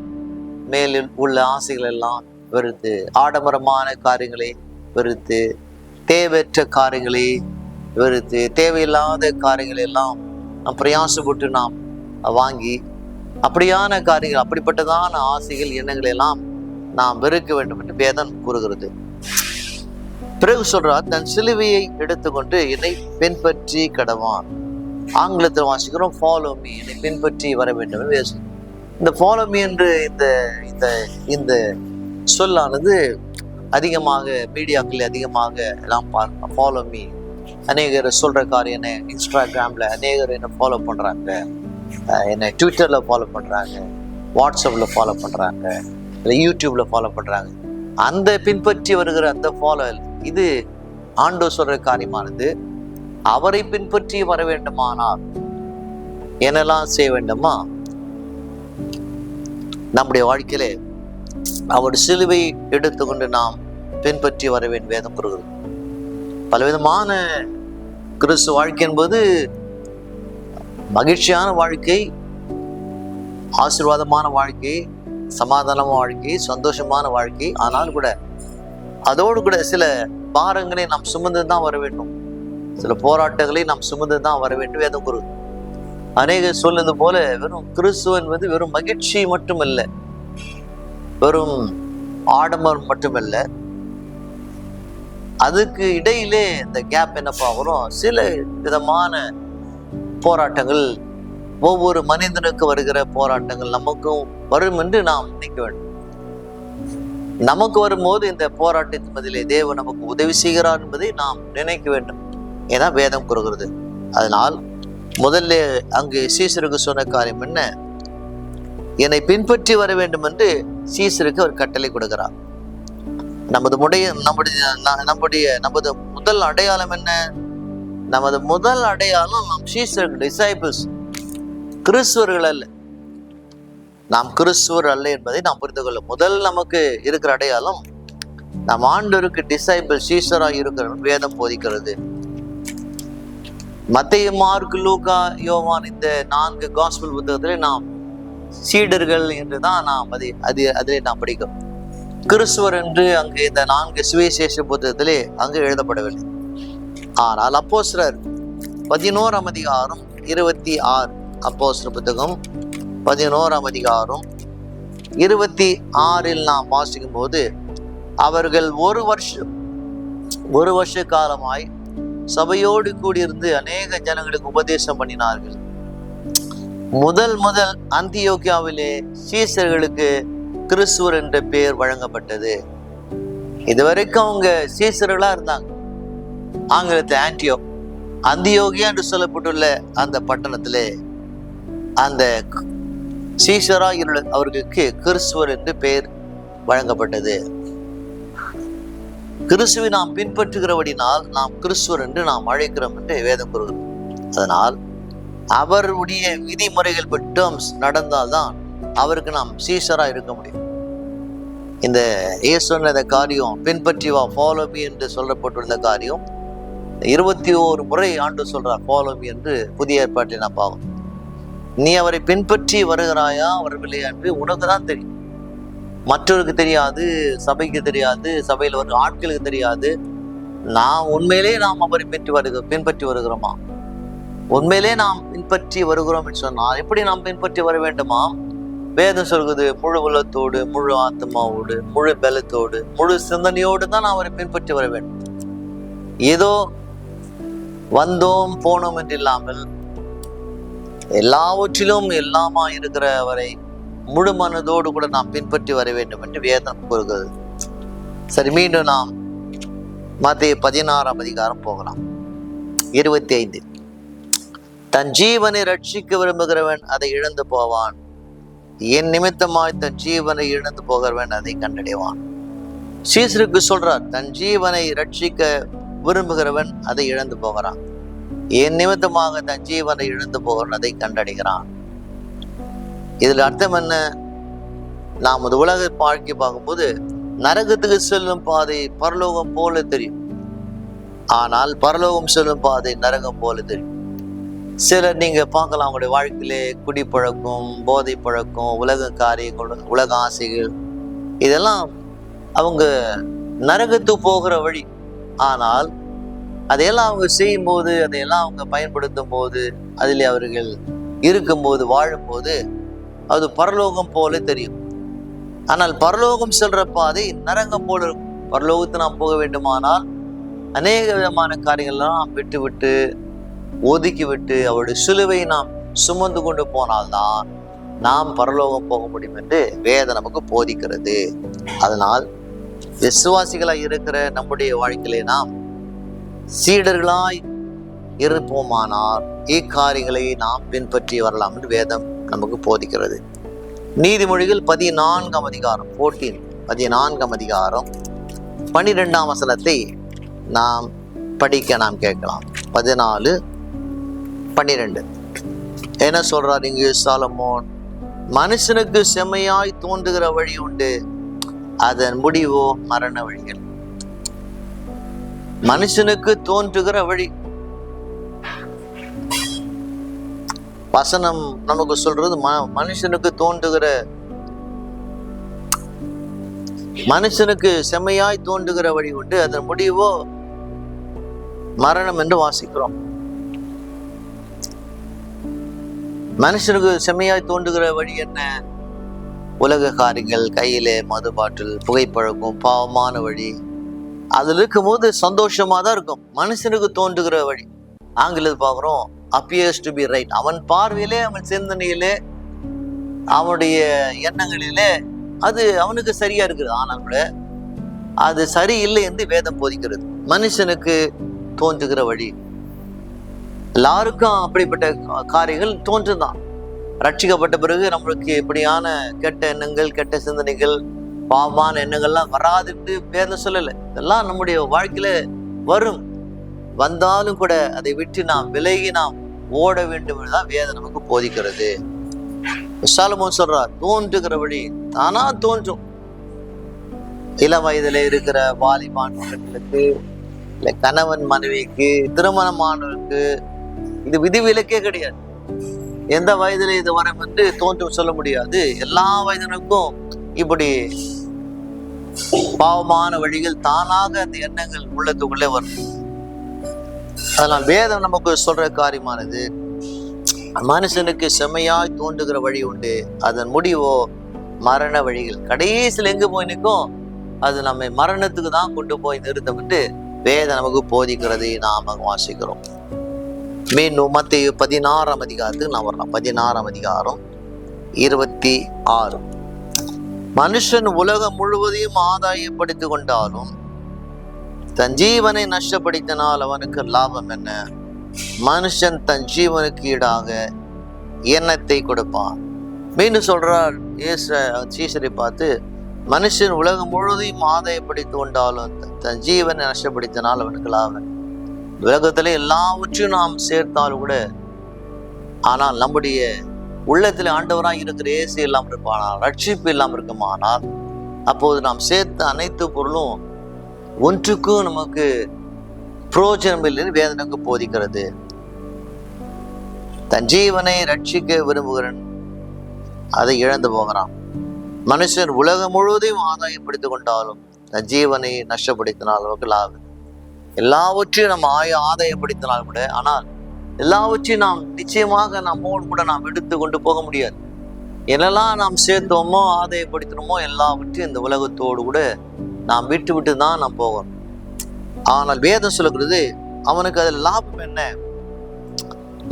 மேலில் உள்ள ஆசைகள் எல்லாம் வெறுத்து, ஆடம்பரமான காரியங்களை வெறுத்து, தேவையற்ற காரியங்களை வெறுத்து, தேவையில்லாத காரியங்களை எல்லாம் நாம் பிரயாசப்பட்டு நாம் வாங்கி, அப்படியான காரியங்கள், அப்படிப்பட்டதான ஆசைகள் எண்ணங்களை எல்லாம் நாம் வெறுக்க வேண்டும் என்று வேதம் கூறுகிறது. பிறகு சொல்றார், தன் சிலுவையை எடுத்துக்கொண்டு என்னை பின்பற்றி கடவான். ஆங்கிலத்தில் வாசிக்கிறோம் ஃபாலோ மீ, என்னை பின்பற்றி வர வேண்டும். இந்த ஃபாலோ மீ என்று இந்த சொல்லானது அதிகமாக மீடியாக்கள் அதிகமாக எல்லாம் பார்க்கலாம். ஃபாலோ மீ, அநேகர் சொல்ற காரியம் என்ன, இன்ஸ்டாகிராம்ல அநேகர் என்ன ஃபாலோ பண்றாங்க, என்ன ட்விட்டர்ல ஃபாலோ பண்றாங்க, வாட்ஸ்அப்ல ஃபாலோ பண்றாங்க, இல்லை யூடியூப்ல ஃபாலோ பண்றாங்க. அந்த பின்பற்றி வருகிற அந்த ஃபாலோ, இது ஆண்டவர் சொல்ற காரியமானது. அவரை பின்பற்றி வர வேண்டுமானால் என்னெல்லாம் செய்ய வேண்டுமா? நம்முடைய வாழ்க்கையிலே அவர் சிலுவை எடுத்துக்கொண்டு நாம் பின்பற்றி வர வேண்டும். வேதம் கூறுகிறது. பலவிதமான கிறிஸ்து வாழ்க்கை என்பது மகிழ்ச்சியான வாழ்க்கை, ஆசீர்வாதமான வாழ்க்கை, சமாதானமான வாழ்க்கை, சந்தோஷமான வாழ்க்கை. ஆனால் கூட அதோடு கூட சில பாரங்களை நாம் சுமந்து தான் வர வேண்டும், சில போராட்டங்களை நாம் சுமந்து தான் வர வேண்டும். வேதம் கூறுகிறது. அநேகர் சொல்லுவது போல வெறும் கிறிஸ்துவ என்பது வெறும் மகிழ்ச்சி மட்டுமல்ல, வெறும் ஆடம்பரம் மட்டுமல்ல. அதுக்கு இடையிலே இந்த கேப் என்னப்பா வரும்? சில விதமான போராட்டங்கள், ஒவ்வொரு மனிதனுக்கு வருகிற போராட்டங்கள் நமக்கும் வரும் என்று நாம் நினைக்க வேண்டும். நமக்கு வரும்போது இந்த போராட்டத்தின் பதிலே தேவன் நமக்கு உதவி செய்கிறார் என்பதை நாம் நினைக்க வேண்டும். ஏதான் வேதம் கூறுகிறது. அதனால் முதல்ல அங்கு சீசருக்கு சொன்ன காரியம் என்ன? என்னை பின்பற்றி வர வேண்டும் என்று சீசருக்கு அவர் கட்டளை கொடுக்கிறார். நமது முதல் அடையாளம் என்ன? நமது முதல் அடையாளம் நாம் சீசருக்கு, டிசைபிள்ஸ், கிறிஸ்துவர்கள் அல்ல. நாம் கிறிஸ்துவர் அல்ல என்பதை நாம் புரிந்து கொள்ள முதல் நமக்கு இருக்கிற அடையாளம் நாம் ஆண்டவருக்கு டிசைபிள், சீசராக இருக்கிறோம். வேதம் போதிக்கிறது. மத்தேயு, மார்க், லூக்கா, யோவான் இந்த 4 காஸ்பல் புத்தகத்திலே நாம் சீடர்கள் என்று தான் நாம் அதிலே நாம் படிக்கிறோம். கிறிஸ்துவர் என்று அங்கு இந்த 4 சுவிசேஷ புத்தகத்திலே அங்கு எழுதப்படவில்லை. ஆனால் அப்போஸ்தலர் 11ஆம் அதிகாரம் 26, அப்போஸ்தலர் புத்தகம் 11ஆம் அதிகாரம் 26 நாம் வாசிக்கும் போது, அவர்கள் ஒரு வருஷ காலமாய் சபையோடு கூடியிருந்து அநேக ஜனங்களுக்கு உபதேசம் பண்ணினார்கள். முதல் அந்தியோக்கியாவிலே சீசர்களுக்கு கிறிஸ்துவர் என்ற பெயர் வழங்கப்பட்டது. இதுவரைக்கும் அவங்க சீசர்களா இருந்தாங்க. ஆங்கிலத்தில் அந்தியோகியா என்று சொல்லப்பட்டுள்ள அந்த பட்டணத்திலே அந்த சீசரா அவர்களுக்கு கிறிஸ்துவர் என்று பெயர் வழங்கப்பட்டது. கிறிஸ்துவை நாம் பின்பற்றுகிறபடினால் நாம் கிறிஸ்துவர் என்று நாம் அழைக்கிறோம் என்று வேதம் கூறுகிறது. அதனால் அவருடைய விதிமுறைகள் டேர்ம்ஸ் நடந்தால்தான் அவருக்கு நாம் சீசரா இருக்க முடியும். இந்த இயேசுவின் காரியம் பின்பற்றி வா, ஃபாலோ மீ என்று சொல்லப்பட்டுள்ள காரியம் 21 முறை ஆண்டு சொல்றார் ஃபாலோ மீ என்று புதிய ஏற்பாட்டில் நான் பார்க்கணும். நீ அவரை பின்பற்றி வருகிறாயா வரவில்லையா என்று உனக்கு தான் தெரியும். மற்றவருக்கு தெரியாது, சபைக்கு தெரியாது, சபையில் வரும் ஆட்களுக்கு தெரியாது. நாம் உண்மையிலே நாம் அவரை பின்பற்றி வருகிறோமா? உண்மையிலே நாம் பின்பற்றி வருகிறோம் என்று சொன்னால் எப்படி நாம் பின்பற்றி வர வேண்டுமா? வேதம் சொல்கிறது, முழு உள்ளத்தோடு, முழு ஆத்மாவோடு, முழு பலத்தோடு, முழு சிந்தனையோடு தான் அவரை பின்பற்றி வர வேண்டும். ஏதோ வந்தோம் போனோம் என்று இல்லாமல் எல்லாவற்றிலும் எல்லாமா இருக்கிற அவரை முழு மனதோடு கூட நாம் பின்பற்றி வர வேண்டும் என்று வேதம் கூறுகிறது. சரி, மீண்டும் நாம் மத்தேயு 16ஆம் அதிகாரம் போகலாம். 25. தன் ஜீவனை ரட்சிக்க விரும்புகிறவன் அதை இழந்து போவான், என் நிமித்தமாய் தன் ஜீவனை இழந்து போகிறவன் அதை கண்டடைவான். சீசருக்கு சொல்றார், தன் ஜீவனை ரட்சிக்க விரும்புகிறவன் அதை இழந்து போகிறான், என் நிமித்தமாக தன் ஜீவனை இழந்து போகிறவன் அதை கண்டடைகிறான். இதுல அர்த்தம் என்ன? நாம் அது உலக வாழ்க்கை பார்க்கும்போது நரகத்துக்கு செல்லும் பாதை பரலோகம் போல தெரியும். ஆனால் பரலோகம் செல்லும் பாதை நரகம் போல தெரியும். சிலர் நீங்க பார்க்கலாம், அவங்களுடைய வாழ்க்கையிலே குடிப்பழக்கம், போதை பழக்கம், உலக காரியங்கள், உலக ஆசைகள், இதெல்லாம் அவங்க நரகத்துக்கு போகிற வழி. ஆனால் அதையெல்லாம் அவங்க செய்யும் போது, அதையெல்லாம் அவங்க பயன்படுத்தும் போது, அதில் அவர்கள் இருக்கும்போது, வாழும்போது அது பரலோகம் போல தெரியும். ஆனால் பரலோகம் செல்ற பாதை நரகம் போல இருக்கும். பரலோகத்தை நாம் போக வேண்டுமானால் அநேக விதமான காரியங்கள்லாம் நாம் விட்டு ஒதுக்கிவிட்டு அவருடைய சிலுவை நாம் சுமந்து கொண்டு போனால்தான் நாம் பரலோகம் போக முடியும் என்று வேதம் நமக்கு போதிக்கிறது. அதனால் விசுவாசிகளாய் இருக்கிற நம்முடைய வாழ்க்கையிலே நாம் சீடர்களாய் இருப்போமானால் இக்காரியங்களை நாம் பின்பற்றி வரலாம் என்று வேதம் நமக்கு போதிக்கிறது. நீதிமொழிகள் 14ஆம் அதிகாரம் 14ஆம் அதிகாரம் 12ஆம் வசனத்தை நாம் படிக்க நாம் கேட்கலாம். 14:12 என்ன சொல்றார் இங்கு சாலமோன்? மனுஷனுக்கு செம்மையாய் தோன்றுகிற வழி உண்டு, அதன் முடிவோ மரண வழிகள். மனுஷனுக்கு தோன்றுகிற வழி, வசனம் நமக்கு சொல்றது மனுஷனுக்கு செம்மையாய் தோன்றுகிற வழி உண்டு, அதன் முடிவோ மரணம் என்று வாசிக்கிறோம். மனுஷனுக்கு செம்மையாய் தோன்றுகிற வழி என்ன? உலக காரியங்கள், கையிலே மது பாட்டில், புகைப்பழக்கம், பாவமான வழி. அதுல இருக்கும் போது சந்தோஷமா தான் இருக்கும். மனுஷனுக்கு தோன்றுகிற வழி ஆங்கிலத்தில் பார்க்கிறோம், appears to be right. அவன் பார்வையிலே, அவன் சிந்தனையிலே, அவனுடைய எண்ணங்களிலே அது அவனுக்கு சரியா இருக்குது. ஆனால் கூட அது சரியில்லை என்று வேதம் போதிக்கிறது. மனுஷனுக்கு தோன்றுகிற வழி எல்லாருக்கும் அப்படிப்பட்ட காரியங்கள் தோன்றுதான். ரட்சிக்கப்பட்ட பிறகு நம்மளுக்கு எப்படியான கெட்ட எண்ணங்கள், கெட்ட சிந்தனைகள், பாவமான எண்ணங்கள்லாம் வராதுன்னு வேதம் சொல்லலை. இதெல்லாம் நம்முடைய வாழ்க்கையில வரும். வந்தாலும் கூட அதை விட்டு நாம் விலகி நாம் ஓட வேண்டும் என்றுதான் வேதம் நமக்கு போதிக்கிறது. சாலமோன் சொல்றார், தோன்றுகிற வழி தானா தோன்றும். இளம் வயதுல இருக்கிற வாலிபான்களுக்கு, இல்ல கணவன் மனைவிக்கு, திருமணமானவருக்கு இது விதிவிலக்கே கிடையாது. எந்த வயதுல இது வரும் என்று தோன்றும் சொல்ல முடியாது. எல்லா வயதினருக்கும் இப்படி பாவமான வழிகள் தானாக அந்த எண்ணங்கள் உள்ளத்துக்குள்ளே வரும். அதனால் வேதம் நமக்கு சொல்ற காரியமானது, மனுஷனுக்கு செம்மையாய் தோன்றுகிற வழி உண்டு, அதன் முடிவோ மரண வழிகள். கடைசியில் எங்க போய் நிற்கும்? அது நம்மை மரணத்துக்கு தான் கொண்டு போய் நிறுத்தப்பட்டு வேதம் நமக்கு போதிக்கிறதை நாம வாசிக்கிறோம். மீண்டும் மத்தேயு 16ஆம் அதிகாரத்துக்கு நான் வரலாம். 16ஆம் அதிகாரம் 26. மனுஷன் உலகம் முழுவதையும் ஆதாயப்படுத்திக் கொண்டாலும் தன் ஜீவனை நஷ்டப்படுத்தினால் அவனுக்கு லாபம் என்ன? மனுஷன் தன் ஜீவனுக்கு ஈடாக எண்ணத்தை கொடுப்பான். மீண்டும் சொல்றார் சீசரை பார்த்து, மனுஷன் உலகம் முழுவதையும் ஆதாயப்படுத்திக் கொண்டாலும் தன் ஜீவனை நஷ்டப்படுத்தினால் அவனுக்கு லாபம். உலகத்துல எல்லாவற்றையும் நாம் சேர்த்தாலும் கூட, ஆனால் நம்முடைய உள்ளத்துல ஆண்டவராக இருக்கிற இயேசு இல்லாமல் இருப்பானால், ரட்சிப்பு இல்லாமல் இருக்குமானால், அப்போது நாம் சேர்த்த அனைத்து பொருளும் ஒன்றுக்கும் நமக்கு பிரயோஜனம் இல்லைன்னு வேதனைக்கு போதிக்கிறது. தன் ஜீவனை ரட்சிக்க விரும்புகிறன், அதை இழந்து போகிறான். மனுஷன் உலகம் முழுவதையும் ஆதாயப்படுத்திக் கொண்டாலும் தன் ஜீவனை நஷ்டப்படுத்தினால் நமக்கு லாபம். எல்லாவற்றையும் நம்ம ஆதாயப்படுத்தினால் கூட, ஆனால் எல்லாவற்றையும் நாம் நிச்சயமாக நம்மோடு கூட நாம் எடுத்து கொண்டு போக முடியாது. என்னெல்லாம் நாம் சேர்த்தோமோ ஆதாயப்படுத்தினோமோ எல்லாவற்றையும் இந்த உலகத்தோடு கூட நாம் விட்டு விட்டு தான் நாம் போகணும். ஆனால் வேதம் சொல்லுகிறது, அவனுக்கு அதில் லாபம் என்ன?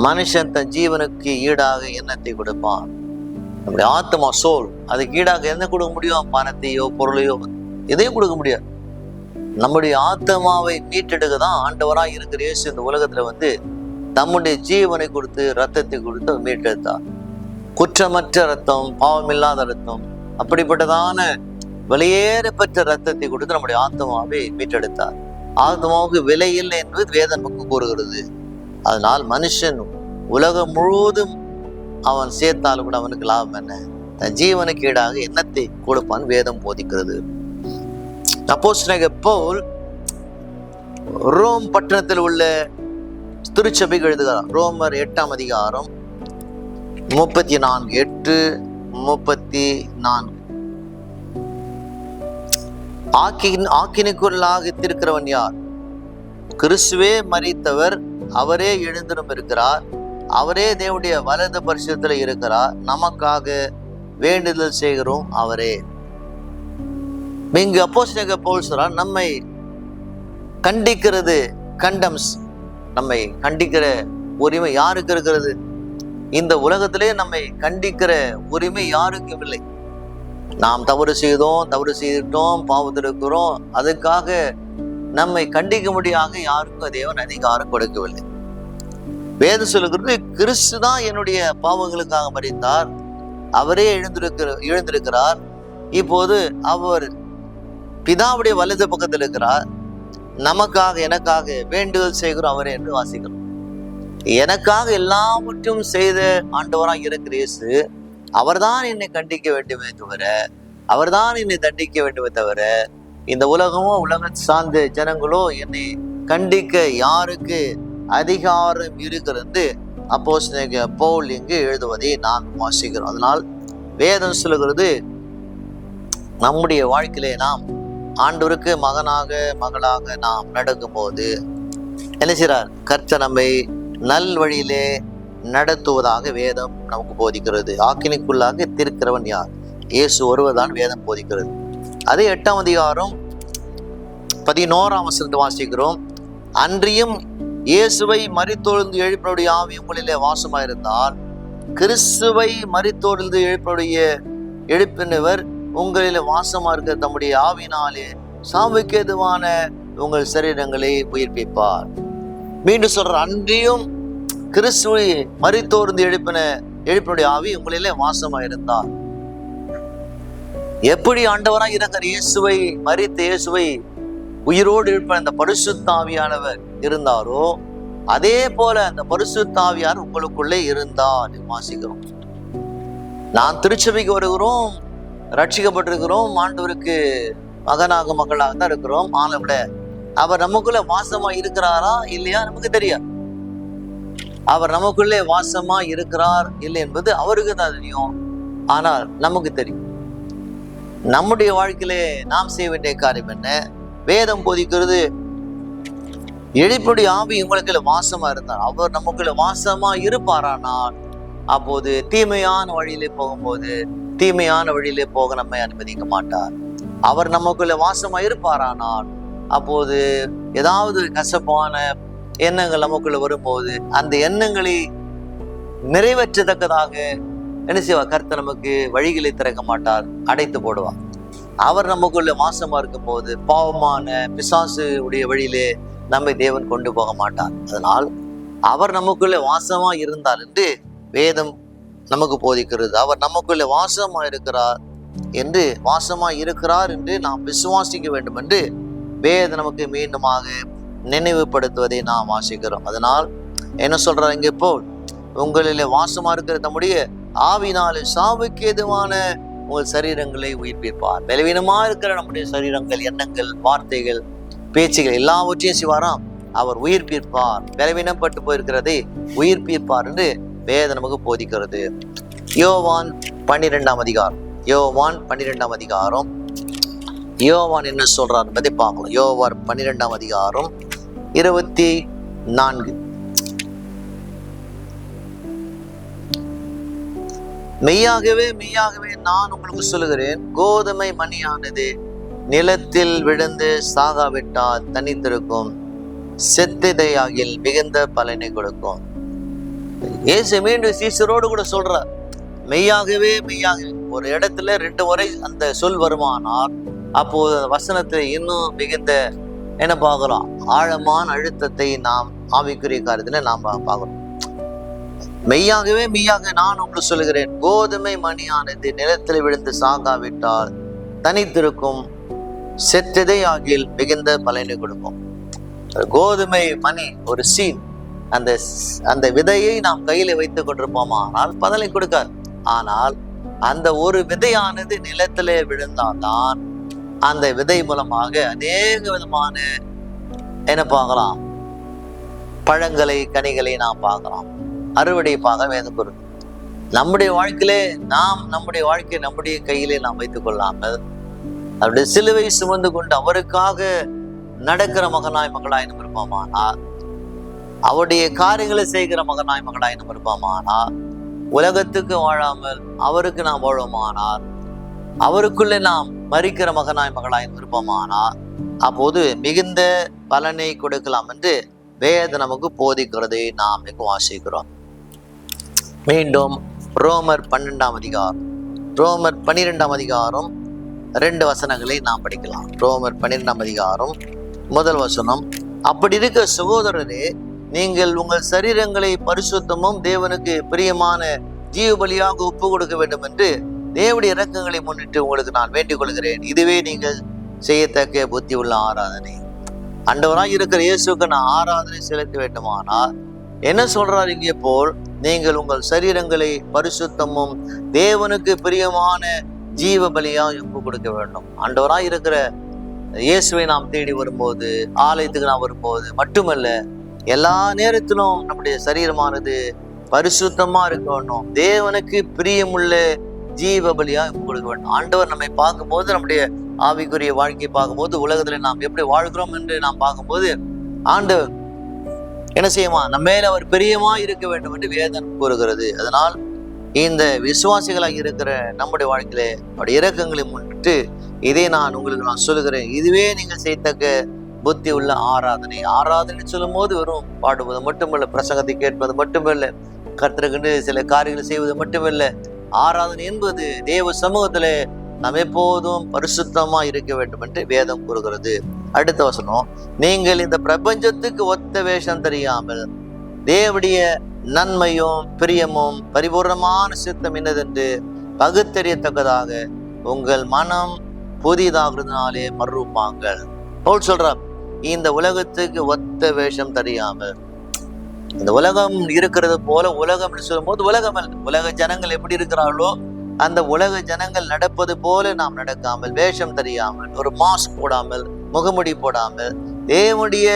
மனுஷன் தன் ஜீவனுக்கு ஈடாக எண்ணத்தை கொடுப்பான். நம்முடைய ஆத்மா, சோல், அதுக்கு ஈடாக என்ன கொடுக்க முடியும்? பணத்தையோ பொருளையோ எதையும் கொடுக்க முடியாது. நம்முடைய ஆத்மாவை மீட்டெடுக்க தான் ஆண்டவராக இருக்கிற இயேசு இந்த உலகத்துல வந்து தம்முடைய ஜீவனை கொடுத்து ரத்தத்தை கொடுத்து மீட்டெடுத்தார். குற்றமற்ற ரத்தம், பாவமில்லாத ரத்தம், அப்படிப்பட்டதான வெளியேற பெற்ற ரத்தத்தை கொடுத்து நம்முடைய ஆத்மாவை மீட்டெடுத்தார். ஆத்மாவுக்கு விலை இல்லை என்பது வேதம் நமக்கு கூறுகிறது. அதனால் மனுஷன் உலகம் முழுவதும் அவன் சேர்த்தாலும் கூட அவனுக்கு லாபம் என்ன? தன் ஜீவனுக்கு ஈடாக எண்ணத்தை கொடுப்பான் வேதம் போதிக்கிறது. அப்போஸ்தலனாகிய பவுல் ரோம் பட்டணத்தில் உள்ள திருச்சபைக்கு எழுதுகிறார். ரோமர் 8ஆம் அதிகாரம் 34, 8-34. ஆக்கினைக்குள்ளாக இருக்கிறவன் யார்? கிறிஸ்துவே மரித்தவர், அவரே எழுந்திரும் இருக்கிறார், அவரே தேவனுடைய வலது பரிசுத்தத்தில் இருக்கிறார், நமக்காக வேண்டுதல் செய்கிறோம் அவரே. இங்கு அப்போஸ்தலனாகிய பவுல் சொல்றார், நம்மை கண்டிக்கிறது, கண்டம்ஸ், நம்மை கண்டிக்கிற உரிமை யாருக்கு இருக்கிறது? இந்த உலகத்திலே நம்மை கண்டிக்கிற உரிமை யாருக்கும் இல்லை. நாம் தவறு செய்துட்டோம், பாவத்தில் இருக்கிறோம், அதுக்காக நம்மை கண்டிக்க முடியாத யாருக்கும் தேவன் அதிகாரம் கொடுக்கவில்லை. வேதம் சொல்லுகிறது, கிறிஸ்து தான் என்னுடைய பாவங்களுக்காக மரித்தார், அவரே எழுந்திருக்கிறார், இப்போது அவர் பிதாவுடைய வலது பக்கத்தில் இருக்கிறார், நமக்காக எனக்காக வேண்டுதல் செய்கிறோம் அவரே என்று வாசிக்கிறோம். எனக்காக எல்லாவற்றும் செய்த ஆண்டவராக இருக்கிற இயேசு அவர்தான் என்னை கண்டிக்க வேண்டுமே தவிர, அவர்தான் என்னை தண்டிக்க வேண்டுமே தவிர, இந்த உலகமோ உலக சார்ந்த ஜனங்களோ என்னை கண்டிக்க யாருக்கு அதிகாரம் இருக்கிறது அப்போஸ்தலனாகிய பவுல் இங்கு எழுதுவதை நாம் வாசிக்கிறோம். அதனால் வேதம் சொல்லுகிறது, நம்முடைய வாழ்க்கையிலே நாம் ஆண்டவருக்கு மகனாக மகளாக நாம் நடக்கும் போது என்ன செய்றார்? கர்த்தர் நம்மை நல் வழியிலே நடத்துவதாக வேதம் நமக்கு போதிக்கிறது. ஆக்கினைக்குள்ளாக தீர்க்கிறவன் யார்? இயேசு ஒருவர்தான் வேதம் போதிக்கிறது. அதே 8ஆம் அதிகாரம் 11ஆம் வசனத்தை வாசிக்கிறோம். அன்றியும் இயேசுவை மரித்தோர்ந்து எழுப்பினுடைய ஆவி உங்களிலே வாசமாயிருந்தால், கிறிஸ்துவை மரித்தோர்ந்து எழுப்பினவர் உங்களிலே வாசமா இருக்க தம்முடைய ஆவினாலே சாவுக்கு ஏதுவான உங்கள் சரீரங்களை உயிர்ப்பிப்பார். மீண்டும் சொல்ற, அன்றியும் கிறிஸ்துவை மரித்தோர்ந்து எழுப்பினுடைய ஆவி உங்களிலே வாசமா இருந்தார். எப்படி ஆண்டவராய் இருக்கிற இயேசுவை, மரித்த இயேசுவை உயிரோடு எழுப்பின அந்த பரிசுத்த ஆவியானவர் இருந்தாரோ, அதே போல அந்த பரிசுத்த ஆவியார் உங்களுக்குள்ளே இருந்தார் வாசிக்கிறோம். நாம் திருச்சபைக்கு வருகிறோம், ரட்சிக்கப்பட்டிருக்கிறோம், ஆண்டவருக்கு மகனாக மகளாக தான் இருக்கிறோம். ஆனாவிட அவர் நமக்குள்ள வாசமா இருக்கிறாரா இல்லையா நமக்கு தெரியாது. அவர் நமக்குள்ளே வாசமா இருக்கிறார் இல்லை என்பது அவருக்கு தான் தெரியும். ஆனால் நமக்கு தெரியும். நம்முடைய வாழ்க்கையிலே நாம் செய்ய வேண்டிய காரியம் என்ன? வேதம் போதிக்கிறது, எழுப்பினுடைய ஆவி உங்களுக்கு வாசமா இருந்தார். அவர் நமக்குள்ள வாசமா இருப்பாரானால் அப்போது தீமையான வழியிலே போகும்போது தீமையான வழியிலே போக நம்மை அனுமதிக்க மாட்டார். அவர் நமக்குள்ள வாசமா இருப்பாரானால் அப்போது ஏதாவது கசப்பான எண்ணங்கள் நமக்குள்ள வரும்போது அந்த எண்ணங்களை நிறைவேற்றத்தக்கதாக என்ன செய்வார்? கர்த்தர் நமக்கு வழிகளை திறக்க மாட்டார், அடைத்து போடுவார். அவர் நமக்குள்ள வாசமா இருக்கும் போது பாவமான பிசாசு உடைய வழியிலே நம்மை தேவன் கொண்டு போக மாட்டார். அதனால் அவர் நமக்குள்ள வாசமா இருந்தார் என்று வேதம் நமக்கு போதிக்கிறது. அவர் நமக்குள்ள வாசமா இருக்கிறார் என்று நாம் விசுவாசிக்க வேண்டும் என்று வேதம் நமக்கு மீண்டுமாக நினைவுபடுத்துவதை நாம் வாசிக்கிறோம். அதனால் என்ன சொல்றாங்க? இங்கே போல் உங்களிலே வாசமா இருக்கிற நம்முடைய ஆவினாலே சாவுக்கு ஏதுவான உங்கள் சரீரங்களை உயிர்ப்பிப்பார். பலவீனமா இருக்கிற நம்முடைய சரீரங்கள், எண்ணங்கள், வார்த்தைகள், பேச்சுகள் எல்லாவற்றையும் செய்வாராம் அவர் உயிர்ப்பிப்பார். பலவீனப்பட்டு போயிருக்கிறதை உயிர்ப்பிப்பார் என்று வேதம் நமக்கு போதிக்கிறது. யோவான் 12ஆம் அதிகாரம், யோவான் 12ஆம் அதிகாரம், யோவான் என்ன சொல்றார் என்பதை பார்க்கலாம். யோவான் 12ஆம் அதிகாரம் 24. மெய்யாகவே மெய்யாகவே நான் உங்களுக்கு சொல்லுகிறேன், கோதுமை மணியானது நிலத்தில் விழுந்து சாகாவிட்டால் தனித்திருக்கும், செத்ததையாகில் மிகுந்த பலனை கொடுக்கும். இயேசு மீண்டும் சீசரோடு கூட சொல்றார், மெய்யாகவே மெய்யாகவே. ஒரு இடத்துல 2 முறை அந்த சொல் வருமானால் அப்போது வசனத்தை இன்னும் மிகுந்த என்ன பார்க்கிறோம்? ஆழமான அழுத்தத்தை நாம் ஆவிக்குரிய காரியத்துல நாம் பார்க்கிறோம். மெய்யாகவே மெய்யாக நான் உங்களுக்கு சொல்லுகிறேன், கோதுமை மணியானது நிலத்தில் விழுந்து சாகாவிட்டால் தனித்திருக்கும், செத்ததை ஆகில் மிகுந்த பலனை கொடுக்கும். கோதுமை மணி ஒரு சீன், அந்த விதையை நாம் கையில வைத்துக் கொண்டிருப்போமானால் பலனை கொடுக்காது. ஆனால் அந்த ஒரு விதையானது நிலத்திலே விழுந்தால்தான் அந்த விதை மூலமாக அநேக விதமான என்ன பார்க்கலாம்? பழங்களை, கனிகளை நாம் பார்க்கலாம். அறுவடை பார்க்க வேதம் கூறுது. நம்முடைய வாழ்க்கையிலே நம்முடைய வாழ்க்கையை நம்முடைய கையிலே நாம் வைத்துக் கொள்ளாமல் அவருடைய சிலுவை சுமந்து கொண்டு அவருக்காக நடக்கிற மகனாய் மகளாய் நம்ம இருப்போமானால், அவருடைய காரியங்களை செய்கிற மகனாய் மகளாய் நம்ம இருப்போமானால், உலகத்துக்கு வாழாமல் அவருக்கு நாம் வாழ்வோமானால், அவருக்குள்ளே நாம் மரிக்கிற மகனாய் மகளாய் இருப்போமானால் அப்போது மிகுந்த பலனை கொடுக்கலாம் என்று வேதம் நமக்கு போதிக்கிறதை நாம் வாசிக்கிறோம். மீண்டும் ரோமர் 12ஆம் அதிகாரம், ரோமர் 12ஆம் அதிகாரம் 2 வசனங்களை நாம் படிக்கலாம். ரோமர் 12ஆம் அதிகாரம் 1 வசனம், அப்படி இருக்க சகோதரரே, நீங்கள் உங்கள் சரீரங்களை பரிசுத்தமும் தேவனுக்கு பிரியமான ஜீவ பலியாக ஒப்பு கொடுக்க வேண்டும் என்று தேவனுடைய இரக்கங்களை முன்னிட்டு உங்களுக்கு நான் வேண்டிக் கொள்கிறேன். இதுவே நீங்கள் செய்யத்தக்க புத்தி உள்ள ஆராதனை. ஆண்டவராய் இருக்கிற இயேசுக்கு நான் ஆராதனை செலுத்த வேண்டுமானால் என்ன சொல்றாரு இங்கே போல், நீங்கள் உங்கள் சரீரங்களை பரிசுத்தமும் தேவனுக்கு பிரியமான ஜீவ பலியா ஒப்பு கொடுக்க வேண்டும். ஆண்டவராய் இருக்கிற இயேசுவை நாம் தேடி வரும்போது, ஆலயத்துக்கு நாம் வரும்போது மட்டுமல்ல, எல்லா நேரத்திலும் நம்முடைய சரீரமானது பரிசுத்தமா இருக்க வேண்டும், தேவனுக்கு பிரியமுள்ள ஜீவ பலியா ஒப்பு கொடுக்க வேண்டும். ஆண்டவர் நம்மை பார்க்கும்போது, நம்முடைய ஆவிக்குரிய வாழ்க்கையை பார்க்கும்போது, உலகத்துல நாம் எப்படி வாழ்கிறோம் என்று நாம் பார்க்கும்போது ஆண்டவர் என்ன செய்யுமா? நம்ம மேல அவர் பிரியமா இருக்க வேண்டும் என்று வேதம் கூறுகிறது. அதனால் இந்த விசுவாசிகளாக இருக்கிற நம்முடைய வாழ்க்கையில அவருடைய இரக்கங்களை முன்னிட்டு இதை நான் சொல்லுகிறேன், இதுவே நீங்கள் செய்யத்தக்க புத்தி உள்ள ஆராதனை. ஆராதனை சொல்லும் போது வெறும் பாடுவது மட்டுமல்ல, பிரசங்கத்தை கேட்பது மட்டுமல்ல, கர்த்தருக்கென்று சில காரியங்களை செய்வது மட்டுமல்ல. ஆராதனை என்பது தேவ சமூகத்துல நாம் எப்போதும் பரிசுத்தமா இருக்க வேண்டும் என்று வேதம் கூறுகிறது. அடுத்த வசனம், நீங்கள் இந்த பிரபஞ்சத்துக்கு ஒத்த வேஷம் தெரியாமல் தேவனுடைய நன்மையும் பிரியமும் பரிபூர்ணமான சித்தம் என்னதென்று பகுத்தறியத்தக்கதாக உங்கள் மனம் புதிதாகிறதுனாலே மறுப்பாங்கள். பவுல் சொல்றார், இந்த உலகத்துக்கு ஒத்த வேஷம் தெரியாமல், இந்த உலகம் இருக்கிறது போல, உலகம் சொல்லும் போது உலகம் அல்ல, உலக ஜனங்கள் எப்படி இருக்கிறார்களோ அந்த உலக ஜனங்கள் நடப்பது போல நாம் நடக்காமல், வேஷம் தெரியாமல், ஒரு மாஸ்க் போடாமல், முகமுடி போடாமல், தேவனுடைய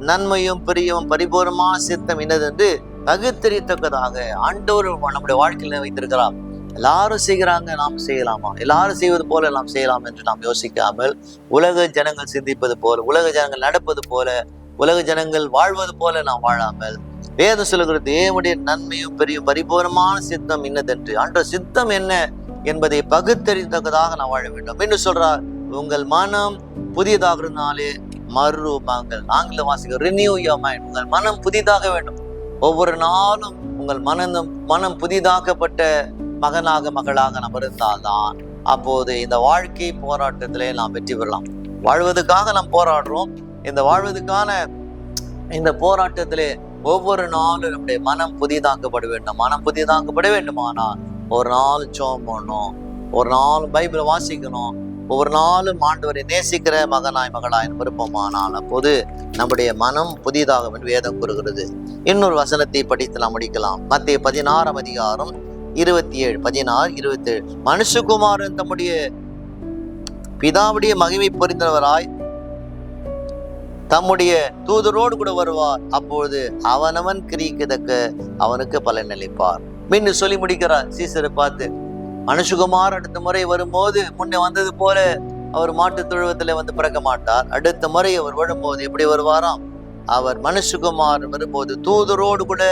நன்மையும் பிரியமும் பரிபூர்ணமான சித்தம் என்னதென்று பகுத்தறியத்தக்கதாக ஆண்டவர் நம்முடைய வாழ்க்கையில வைத்திருக்கிறார். எல்லாரும் செய்கிறாங்க, நாம் செய்யலாமா? எல்லாரும் செய்வது போல நாம் செய்யலாம் என்று நாம் யோசிக்காமல், உலக ஜனங்கள் சிந்திப்பது போல, உலக ஜனங்கள் நடப்பது போல, உலக ஜனங்கள் வாழ்வது போல நாம் வாழாமல், வேதம் சொல்லுகிறது தேவனுடைய நன்மையும் பெரிய பரிபூர்ணமான சித்தம் இன்னதென்று, அன்ற சித்தம் என்ன என்பதை பகுத்தறிந்ததாக நாம் வாழ வேண்டும் என்று சொல்றார். உங்கள் மனம் புதியதாகிறதுனாலே மறுரூபங்கள். ஆங்கில வாசிக்க ரினியூ யுவர் மைண்ட். உங்கள் மனம் புதிதாக வேண்டும். ஒவ்வொரு நாளும் உங்கள் மனம் புதிதாக்கப்பட்ட மகனாக மகளாக நாம் இருந்தால்தான் அப்போது இந்த வாழ்க்கை போராட்டத்திலே நாம் வெற்றி பெறலாம். வாழ்வதற்காக நாம் போராடுறோம். இந்த வாழ்வதற்கான இந்த போராட்டத்திலே ஒவ்வொரு நாளும் நம்முடைய மனம் புதிதாக்கப்பட வேண்டும். மனம் புதிதாக்கப்பட வேண்டுமானால் ஒரு நாள் ஜெபம் பண்ணணும், ஒரு நாள் பைபிளை வாசிக்கணும், ஒவ்வொரு நாளும் ஆண்டவரை நேசிக்கிற மகனாய் மகளாய் விருப்பமானால் அப்போது நம்முடைய மனம் புதிதாக வேதம் கூறுகிறது. இன்னொரு வசனத்தை படித்து நாம் முடிக்கலாம். மத்தேயு 16 அதிகாரம் 27, 16, 27. மனுஷகுமாரன் தம்முடைய பிதாவுடைய மகிமை பொறிந்தவராய் தம்முடைய தூதரோடு கூட வருவார். அப்பொழுது அவனவன் கிரியத்தக்க அவனுக்கு பலன் அளிப்பார். மீண்டும் சொல்லி முடிக்கிறார் சீசரை பார்த்து, மனுஷகுமார் அடுத்த முறை வரும்போது முன்னே வந்தது போல அவர் மாட்டு தொழுவத்துல வந்து பிறக்க மாட்டார். அடுத்த முறை அவர் வரும்போது எப்படி வருவாராம்? அவர் மனுஷகுமார் வரும்போது தூதரோடு கூட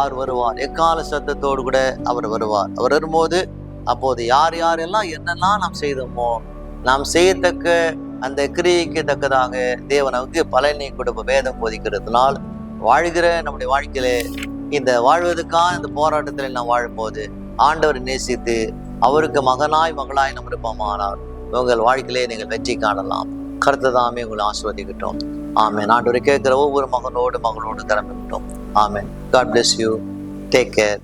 அவர் வருவார், எக்கால சத்தத்தோடு கூட அவர் வருவார். அவர் வரும்போது அப்போது யார் யாரெல்லாம் என்னெல்லாம் நாம் செய்தோமோ நாம் செய்யத்தக்க அந்த கிரியைக்கு தக்கதாக தேவனுக்கு பலனை கொடுப்ப வேதம் போதிக்கிறதுனால் வாழ்கிற நம்முடைய வாழ்க்கையிலே இந்த வாழ்வதற்கான இந்த போராட்டத்தில் நாம் வாழும்போது ஆண்டவரை நேசித்து அவருக்கு மகனாய் மகளாய் நம்ம இருப்போமானால் உங்கள் வாழ்க்கையிலே நீங்கள் வெற்றி காணலாம். கர்த்ததாமே உங்களை ஆசீர்வதிக்கட்டும். ஆமென். ஆண்டவரை கேட்கிற ஒவ்வொரு மகனோடு மகளோடு திறந்துவிட்டோம். ஆமென். God bless you. Take care.